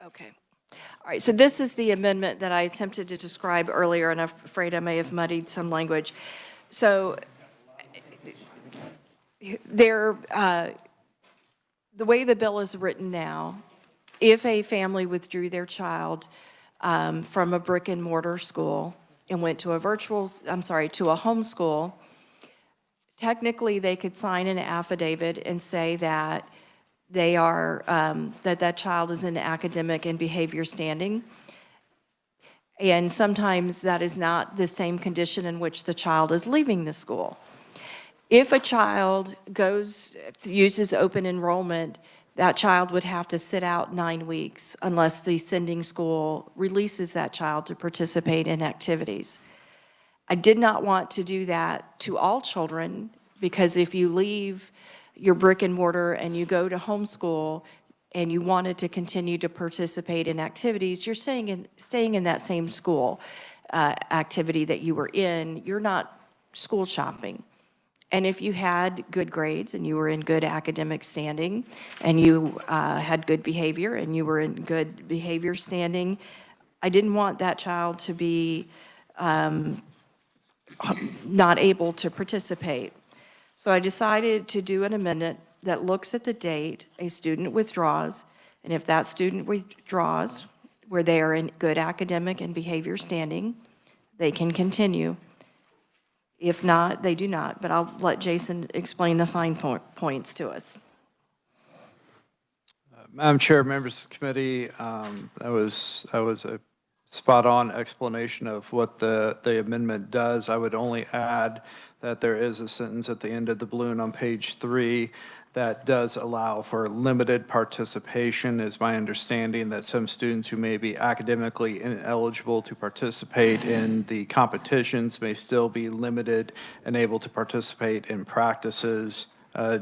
A: Okay. All right, so this is the amendment that I attempted to describe earlier, and I'm afraid I may have muddied some language. So the way the bill is written now, if a family withdrew their child from a brick and mortar school and went to a to a homeschool, technically they could sign an affidavit and say that they are, that child is in academic and behavior standing. And sometimes that is not the same condition in which the child is leaving the school. If a child uses open enrollment, that child would have to sit out 9 weeks unless the sending school releases that child to participate in activities. I did not want to do that to all children, because if you leave your brick and mortar and you go to homeschool and you wanted to continue to participate in activities, you're staying in that same school activity that you were in. You're not school shopping. And if you had good grades and you were in good academic standing and you had good behavior and you were in good behavior standing, I didn't want that child to be not able to participate. So I decided to do an amendment that looks at the date a student withdraws, and if that student withdraws where they are in good academic and behavior standing, they can continue. If not, they do not, but I'll let Jason explain the fine points to us.
B: Madam Chair, members of the committee, that was a spot-on explanation of what the amendment does. I would only add that there is a sentence at the end of the balloon on page 3 that does allow for limited participation. It's my understanding that some students who may be academically ineligible to participate in the competitions may still be limited and able to participate in practices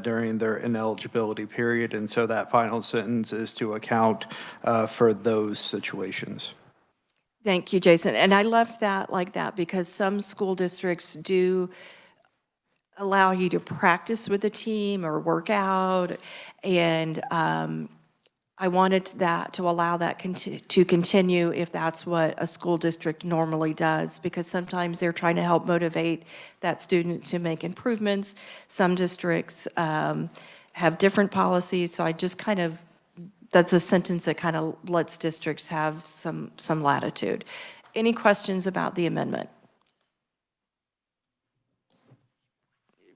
B: during their ineligibility period. And so that final sentence is to account for those situations.
A: Thank you, Jason. And I left that like that because some school districts do allow you to practice with a team or work out, and I wanted that to allow that to continue if that's what a school district normally does, because sometimes they're trying to help motivate that student to make improvements. Some districts have different policies, so I just kind of that's a sentence that kind of lets districts have some latitude. Any questions about the amendment?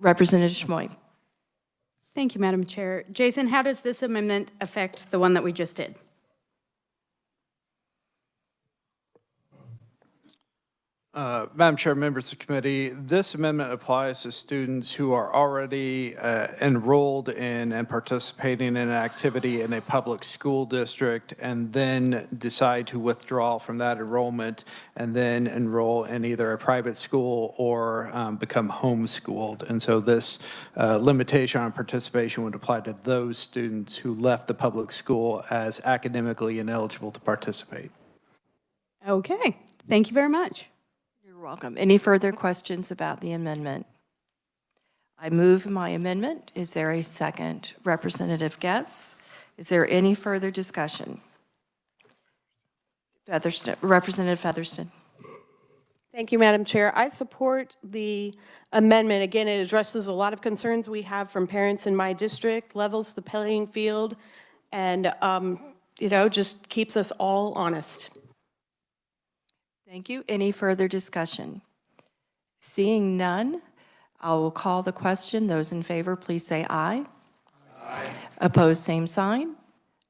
A: Representative Schmoy.
N: Thank you, Madam Chair. Jason, how does this amendment affect the one that we just did?
B: Madam Chair, members of the committee, this amendment applies to students who are already enrolled in and participating in an activity in a public school district and then decide to withdraw from that enrollment and then enroll in either a private school or become homeschooled. And so this limitation on participation would apply to those students who left the public school as academically ineligible to participate.
N: Okay, thank you very much.
A: You're welcome. Any further questions about the amendment? I move my amendment. Is there a second? Representative Getz? Is there any further discussion? Representative Featherston.
G: Thank you, Madam Chair. I support the amendment. Again, it addresses a lot of concerns we have from parents in my district, levels the playing field, and, just keeps us all honest.
A: Thank you. Any further discussion? Seeing none, I will call the question. Those in favor, please say aye. Aye. Opposed, same sign.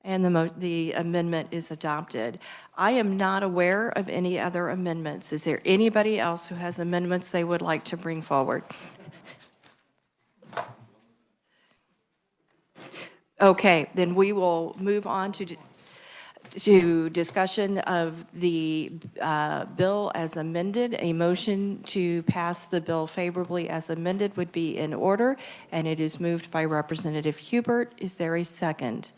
A: And the amendment is adopted. I am not aware of any other amendments. Is there anybody else who has amendments they would like to bring forward? Okay, then we will move on to discussion of the bill as amended. A motion to pass the bill favorably as amended would be in order, and it is moved by Representative Hubert. Is there a second?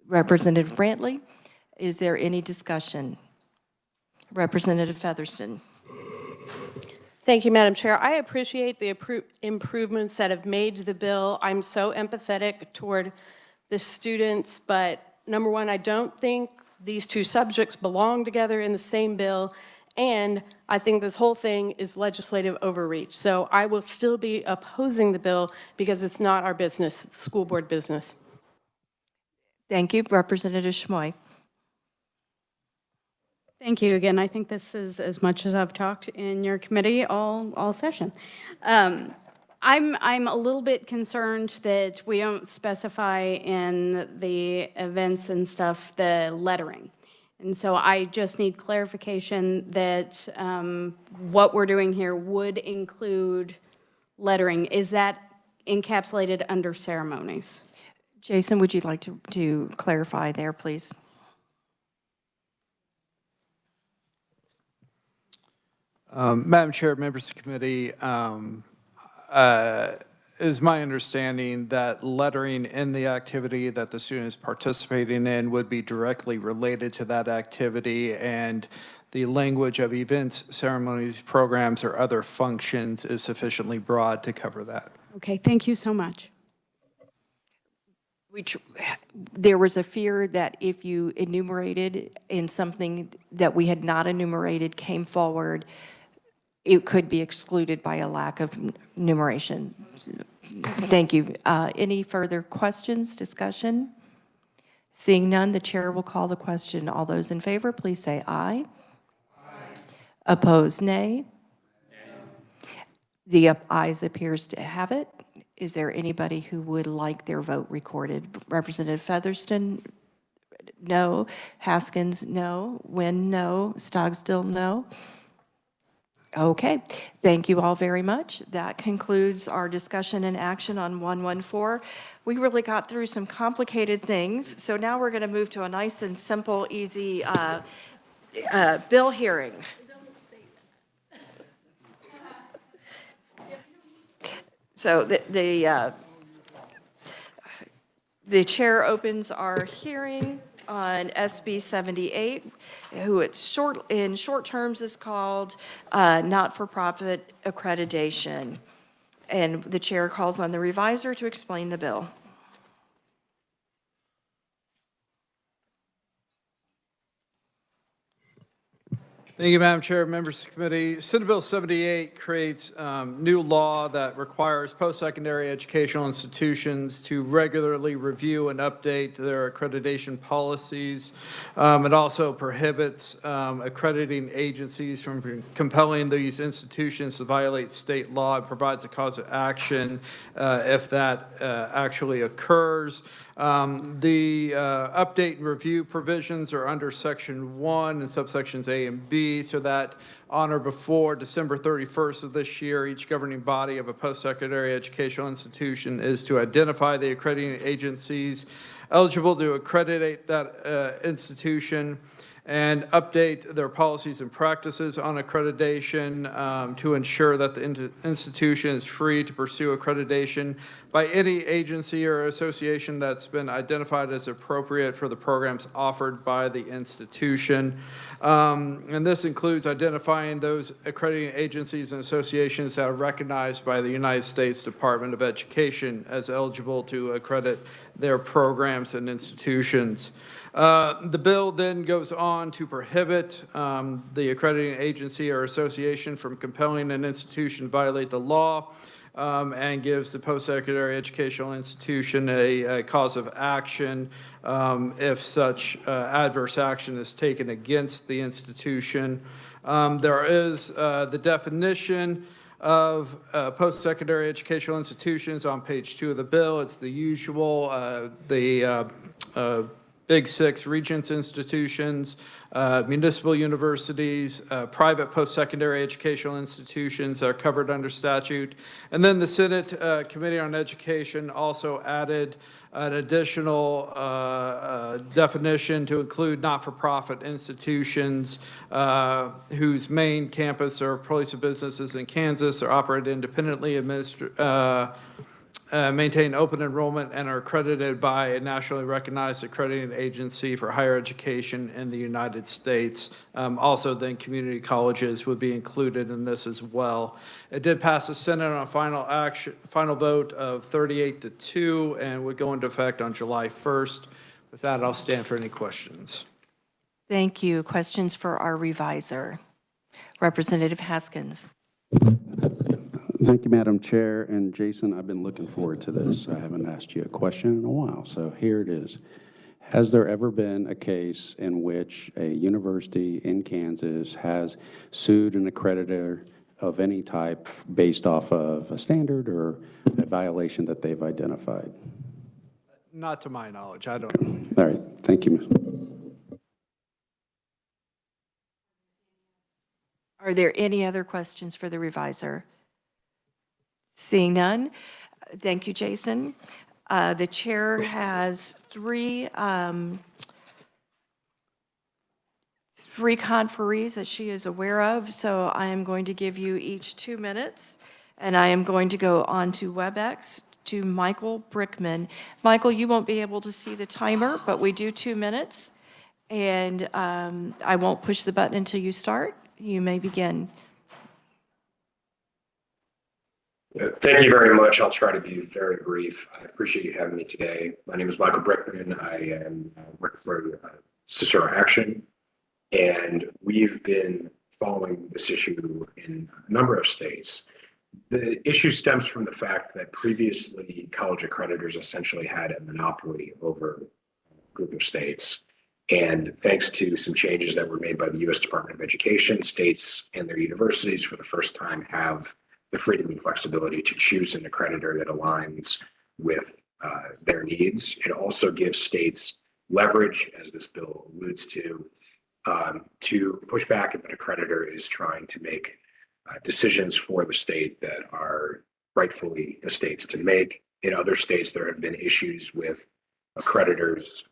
A: Representative Brantley, is there any discussion? Representative Featherston.
G: Thank you, Madam Chair. I appreciate the improvements that have made to the bill. I'm so empathetic toward the students, but number one, I don't think these two subjects belong together in the same bill, and I think this whole thing is legislative overreach. So I will still be opposing the bill because it's not our business, it's school board business.
A: Thank you. Representative Schmoy.
N: Thank you again. I think this is as much as I've talked in your committee all session. I'm a little bit concerned that we don't specify in the events and stuff the lettering. And so I just need clarification that what we're doing here would include lettering. Is that encapsulated under ceremonies?
A: Jason, would you like to clarify there, please?
B: Madam Chair, members of the committee, it is my understanding that lettering in the activity that the student is participating in would be directly related to that activity, and the language of events, ceremonies, programs, or other functions is sufficiently broad to cover that.
N: Okay, thank you so much.
A: There was a fear that if you enumerated in something that we had not enumerated came forward, it could be excluded by a lack of numeration. Thank you. Any further questions, discussion? Seeing none, the chair will call the question. All those in favor, please say aye. Aye. Opposed, nay. The ayes appears to have it. Is there anybody who would like their vote recorded? Representative Featherston, no. Haskins, no. Wynn, no. Stogsdill, no. Okay, thank you all very much. That concludes our discussion and action on 114. We really got through some complicated things, so now we're going to move to a nice and simple, easy bill hearing. So the chair opens our hearing on SB 78, who in short terms is called not-for-profit accreditation. And the chair calls on the reviser to explain the bill.
B: Thank you, Madam Chair, members of the committee. Senate Bill 78 creates new law that requires post-secondary educational institutions to regularly review and update their accreditation policies. It also prohibits accrediting agencies from compelling these institutions to violate state law. It provides a cause of action if that actually occurs. The update and review provisions are under Section 1 and subsections A and B, so that on or before December 31st of this year, each governing body of a post-secondary educational institution is to identify the accrediting agencies eligible to accredit that institution and update their policies and practices on accreditation to ensure that the institution is free to pursue accreditation by any agency or association that's been identified as appropriate for the programs offered by the institution. And this includes identifying those accrediting agencies and associations that are recognized by the United States Department of Education as eligible to accredit their programs and institutions. The bill then goes on to prohibit the accrediting agency or association from compelling an institution to violate the law and gives the post-secondary educational institution a cause of action if such adverse action is taken against the institution. There is the definition of post-secondary educational institutions on page 2 of the bill. It's the usual, Big Six Regents institutions, municipal universities, private post-secondary educational institutions are covered under statute. And then the Senate Committee on Education also added an additional definition to include not-for-profit institutions whose main campus or place of businesses in Kansas are operated independently, maintain open enrollment, and are accredited by a nationally recognized accrediting agency for higher education in the United States. Also, then community colleges would be included in this as well. It did pass the Senate on a final vote of 38-2 and would go into effect on July 1st. With that, I'll stand for any questions.
A: Thank you. Questions for our reviser? Representative Haskins.
D: Thank you, Madam Chair. And Jason, I've been looking forward to this. I haven't asked you a question in a while, so here it is. Has there ever been a case in which a university in Kansas has sued an accreditor of any type based off of a standard or a violation that they've identified?
B: Not to my knowledge. I don't know.
D: All right. Thank you.
A: Are there any other questions for the reviser? Seeing none, thank you, Jason. The chair has three conferees that she is aware of, so I am going to give you each 2 minutes, and I am going to go on to WebEx to Michael Brickman. Michael, you won't be able to see the timer, but we do 2 minutes, and I won't push the button until you start. You may begin.
Q: Thank you very much. I'll try to be very brief. I appreciate you having me today. My name is Michael Brickman. I am working for Cicero Action, and we've been following this issue in a number of states. The issue stems from the fact that previously college accreditors essentially had a monopoly over a group of states. And thanks to some changes that were made by the U.S. Department of Education, states and their universities for the first time have the freedom and flexibility to choose an accreditor that aligns with their needs. It also gives states leverage, as this bill alludes to push back if an accreditor is trying to make decisions for the state that are rightfully the state's to make. In other states, there have been issues with accreditors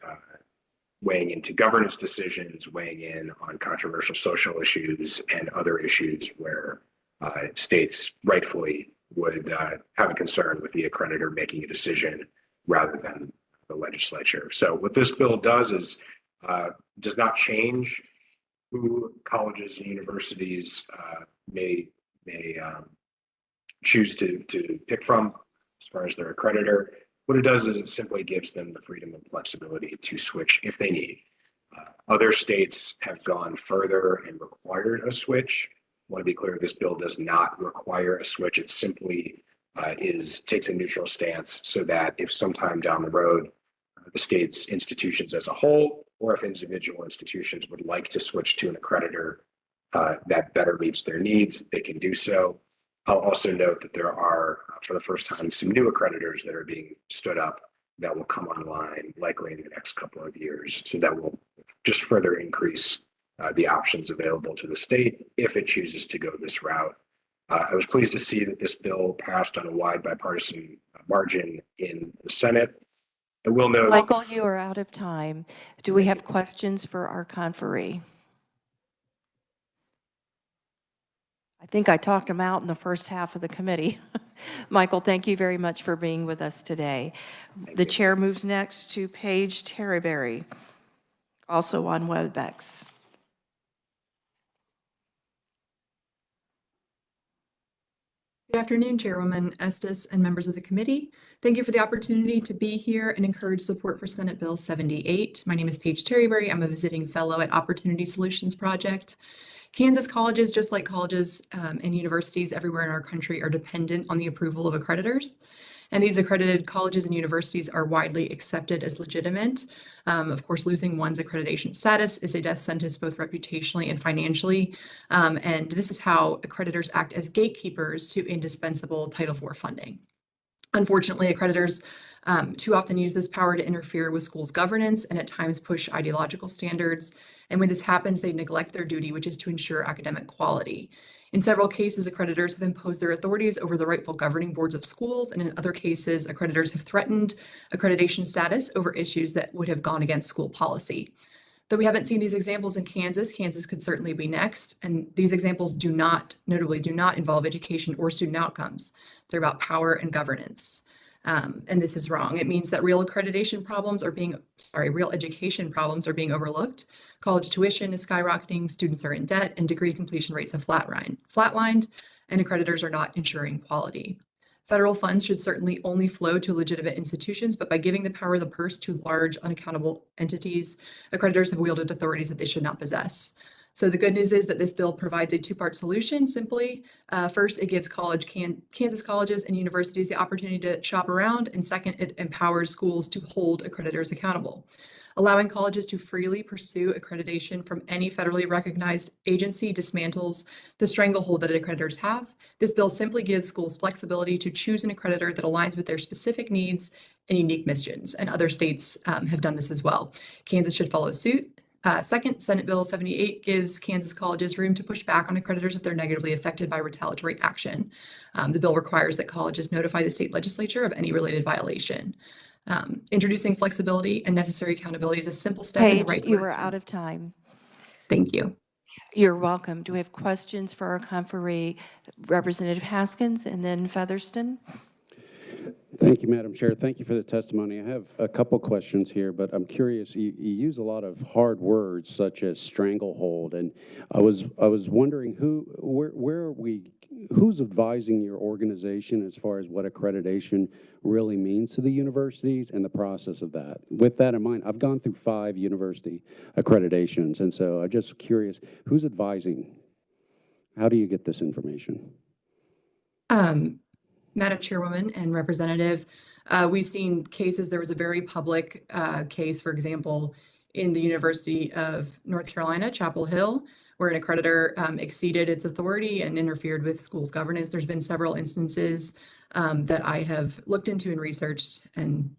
Q: weighing into governance decisions, weighing in on controversial social issues and other issues where states rightfully would have a concern with the accreditor making a decision rather than the legislature. So what this bill does is does not change who colleges and universities may choose to pick from as far as their accreditor. What it does is it simply gives them the freedom and flexibility to switch if they need. Other states have gone further and required a switch. I want to be clear, this bill does not require a switch. It simply takes a neutral stance so that if sometime down the road, the state's institutions as a whole, or if individual institutions would like to switch to an accreditor that better meets their needs, they can do so. I'll also note that there are, for the first time, some new accreditors that are being stood up that will come online likely in the next couple of years. So that will just further increase the options available to the state if it chooses to go this route. I was pleased to see that this bill passed on a wide bipartisan margin in the Senate. I will note.
A: Michael, you are out of time. Do we have questions for our conferee? I think I talked him out in the first half of the committee. Michael, thank you very much for being with us today. The chair moves next to Paige Terryberry, also on WebEx.
R: Good afternoon, Chairwoman Estes and members of the committee. Thank you for the opportunity to be here and encourage support for Senate Bill 78. My name is Paige Terryberry. I'm a visiting fellow at Opportunity Solutions Project. Kansas colleges, just like colleges and universities everywhere in our country, are dependent on the approval of accreditors. And these accredited colleges and universities are widely accepted as legitimate. Of course, losing one's accreditation status is a death sentence, both reputationally and financially. And this is how accreditors act as gatekeepers to indispensable Title IV funding. Unfortunately, accreditors too often use this power to interfere with schools' governance and at times push ideological standards. And when this happens, they neglect their duty, which is to ensure academic quality. In several cases, accreditors have imposed their authorities over the rightful governing boards of schools, and in other cases, accreditors have threatened accreditation status over issues that would have gone against school policy. Though we haven't seen these examples in Kansas, Kansas could certainly be next, and these examples notably do not involve education or student outcomes. They're about power and governance. And this is wrong. It means that real education problems are being overlooked. College tuition is skyrocketing, students are in debt, and degree completion rates have flatlined, and accreditors are not ensuring quality. Federal funds should certainly only flow to legitimate institutions, but by giving the power of the purse to large, unaccountable entities, accreditors have wielded authorities that they should not possess. So the good news is that this bill provides a two-part solution. Simply, first, it gives Kansas colleges and universities the opportunity to shop around, and second, it empowers schools to hold accreditors accountable. Allowing colleges to freely pursue accreditation from any federally recognized agency dismantles the stranglehold that accreditors have. This bill simply gives schools flexibility to choose an accreditor that aligns with their specific needs and unique missions, and other states have done this as well. Kansas should follow suit. Second, Senate Bill 78 gives Kansas colleges room to push back on accreditors if they're negatively affected by retaliatory action. The bill requires that colleges notify the state legislature of any related violation. Introducing flexibility and necessary accountability is a simple step in the right
A: Paige, you are
R: direction.
A: out of time.
R: Thank you.
A: You're welcome. Do we have questions for our conferee, Representative Haskins and then Featherston?
D: Thank you, Madam Chair. Thank you for the testimony. I have a couple questions here, but I'm curious. You use a lot of hard words such as stranglehold, and I was wondering who's advising your organization as far as what accreditation really means to the universities and the process of that. With that in mind, I've gone through 5 university accreditations, and so I'm just curious, who's advising? How do you get this information?
R: Madam Chairwoman and Representative, we've seen cases. There was a very public case, for example, in the University of North Carolina, Chapel Hill, where an accreditor exceeded its authority and interfered with schools' governance. There's been several instances that I have looked into and researched, and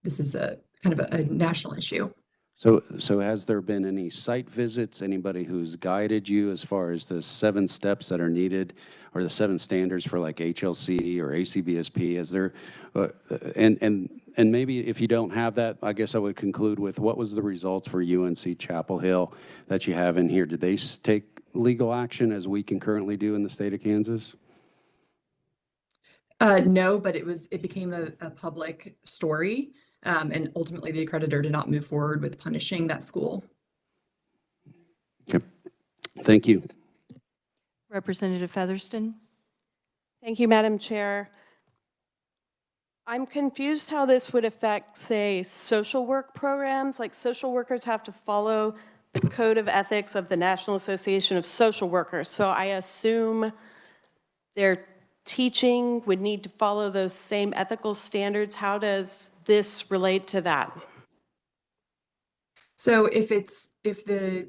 R: this is a kind of a national issue.
D: So has there been any site visits, anybody who's guided you as far as the 7 steps that are needed or the 7 standards for like HLC or ACBSP? Is there, and maybe if you don't have that, I guess I would conclude with what was the results for UNC Chapel Hill that you have in here? Did they take legal action as we can currently do in the state of Kansas?
R: No, but it became a public story. And ultimately, the accreditor did not move forward with punishing that school.
D: Okay. Thank you.
A: Representative Featherston?
G: Thank you, Madam Chair. I'm confused how this would affect, say, social work programs. Like social workers have to follow the code of ethics of the National Association of Social Workers. So I assume their teaching would need to follow those same ethical standards. How does this relate to that?
R: So if the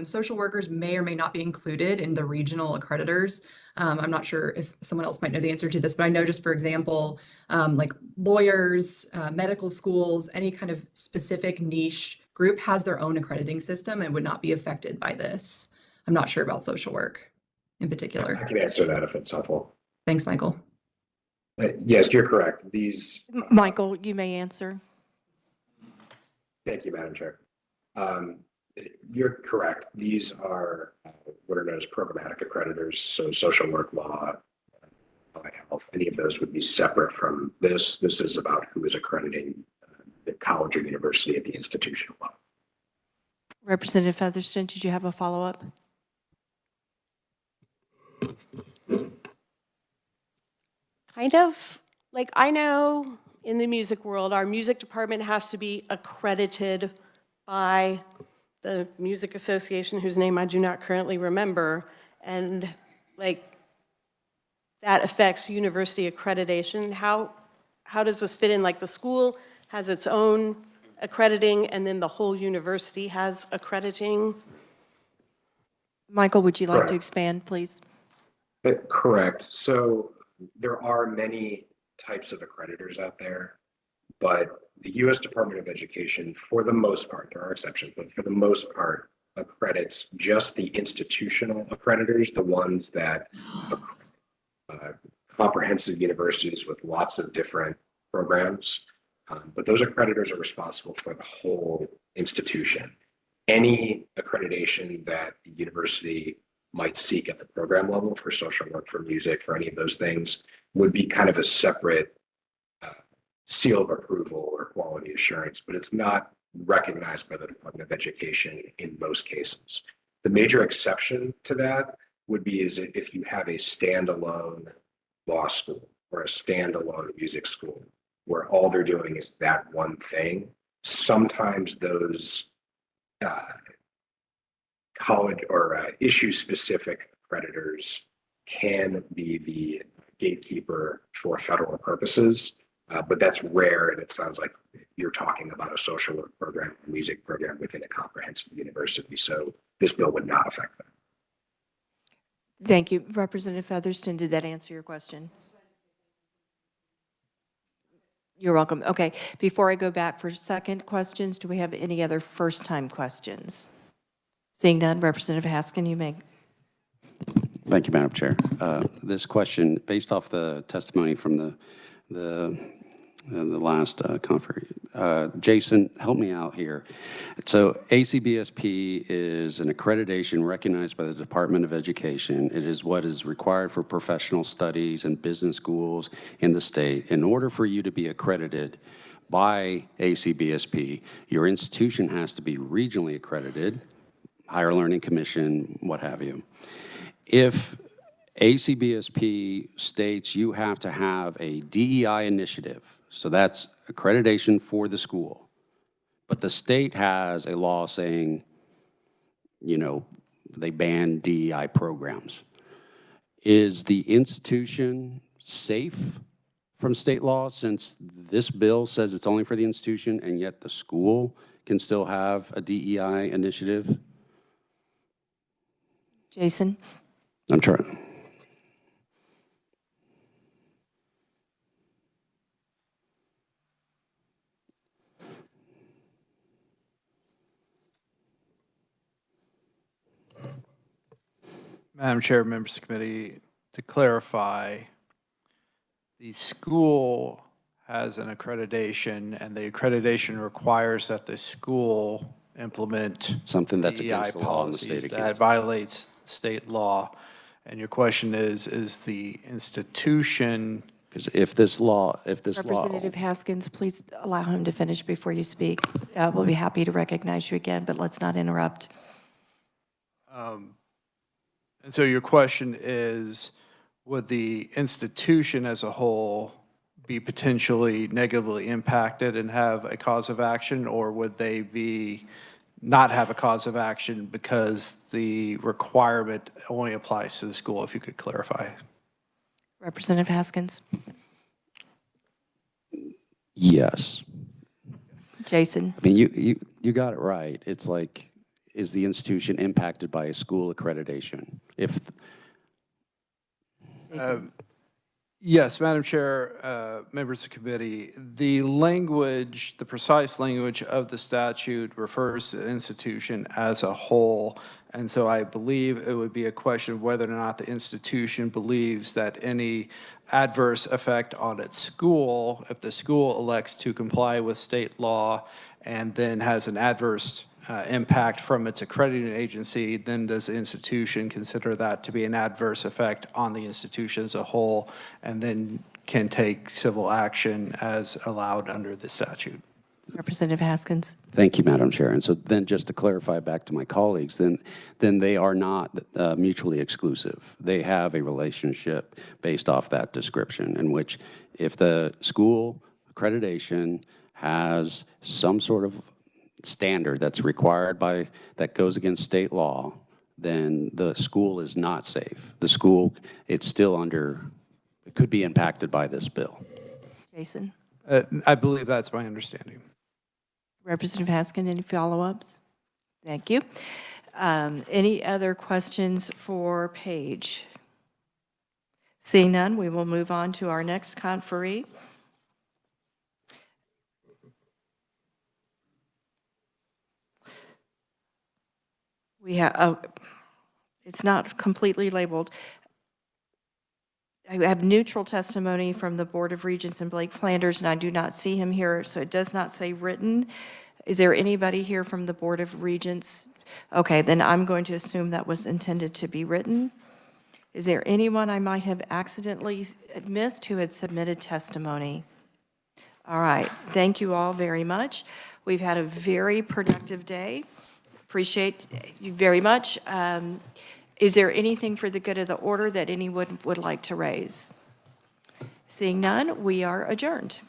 R: social workers may or may not be included in the regional accreditors. I'm not sure if someone else might know the answer to this, but I know just for example, like lawyers, medical schools, any kind of specific niche group has their own accrediting system and would not be affected by this. I'm not sure about social work in particular.
Q: I can answer that if it's helpful.
R: Thanks, Michael.
Q: Yes, you're correct.
A: Michael, you may answer.
Q: Thank you, Madam Chair. You're correct. These are what are known as programmatic accreditors. So social work, law, health, any of those would be separate from this. This is about who is accrediting the college or university at the institutional level.
A: Representative Featherston, did you have a follow-up?
G: Kind of. Like I know in the music world, our music department has to be accredited by the Music Association, whose name I do not currently remember, and like that affects university accreditation. How does this fit in? Like the school has its own accrediting, and then the whole university has accrediting?
A: Michael, would you like
Q: Correct.
A: to expand, please?
Q: Correct. So there are many types of accreditors out there, but the U.S. Department of Education, for the most part, there are exceptions, but for the most part, accredits just the institutional accreditors, the ones that comprehensive universities with lots of different programs. But those accreditors are responsible for the whole institution. Any accreditation that the university might seek at the program level for social work, for music, for any of those things would be kind of a separate seal of approval or quality assurance, but it's not recognized by the Department of Education in most cases. The major exception to that would be is if you have a standalone law school or a standalone music school where all they're doing is that one thing. Sometimes those college or issue-specific accreditors can be the gatekeeper for federal purposes, but that's rare, and it sounds like you're talking about a social work program, a music program within a comprehensive university, so this bill would not affect that.
A: Thank you. Representative Featherston, did that answer your question? You're welcome. Okay, before I go back for second questions, do we have any other first-time questions? Seeing none, Representative Haskin, you may.
D: Thank you, Madam Chair. This question, based off the testimony from the last conference, Jason, help me out here. So ACBSP is an accreditation recognized by the Department of Education. It is what is required for professional studies and business schools in the state. In order for you to be accredited by ACBSP, your institution has to be regionally accredited, Higher Learning Commission, what have you. If ACBSP states you have to have a DEI initiative, so that's accreditation for the school, but the state has a law saying, you know, they ban DEI programs. Is the institution safe from state law since this bill says it's only for the institution and yet the school can still have a DEI initiative?
A: Jason?
D: I'm trying.
B: Madam Chair, members of the committee, to clarify, the school has an accreditation, and the accreditation requires that the school implement
D: something that's
B: DEI
D: against the law in the state
B: policies
D: of
B: that
D: Kansas.
B: violates state law. And your question is the institution?
D: Because if this law,
A: Representative Haskins, please allow him to finish before you speak. We'll be happy to recognize you again, but let's not interrupt.
B: And so your question is, would the institution as a whole be potentially negatively impacted and have a cause of action, or would they be not have a cause of action because the requirement only applies to the school? If you could clarify.
A: Representative Haskins.
D: Yes.
A: Jason.
D: I mean, you got it right. It's like, is the institution impacted by a school accreditation? If
B: Yes, Madam Chair, members of the committee, the language, the precise language of the statute refers to the institution as a whole. And so I believe it would be a question of whether or not the institution believes that any adverse effect on its school, if the school elects to comply with state law and then has an adverse impact from its accrediting agency, then does the institution consider that to be an adverse effect on the institution as a whole, and then can take civil action as allowed under the statute.
A: Representative Haskins.
D: Thank you, Madam Chair. And so then just to clarify back to my colleagues, then they are not mutually exclusive. They have a relationship based off that description, in which if the school accreditation has some sort of standard that's required by, that goes against state law, then the school is not safe. The school, it's still under, it could be impacted by this bill.
A: Jason.
B: I believe that's my understanding.
A: Representative Haskins, any follow-ups? Thank you. Any other questions for Paige? Seeing none, we will move on to our next conferee. We have, it's not completely labeled. I have neutral testimony from the Board of Regents and Blake Flanders, and I do not see him here, so it does not say written. Is there anybody here from the Board of Regents? Okay, then I'm going to assume that was intended to be written. Is there anyone I might have accidentally missed who had submitted testimony? All right, thank you all very much. We've had a very productive day. Appreciate you very much. Is there anything for the good of the order that anyone would like to raise? Seeing none, we are adjourned.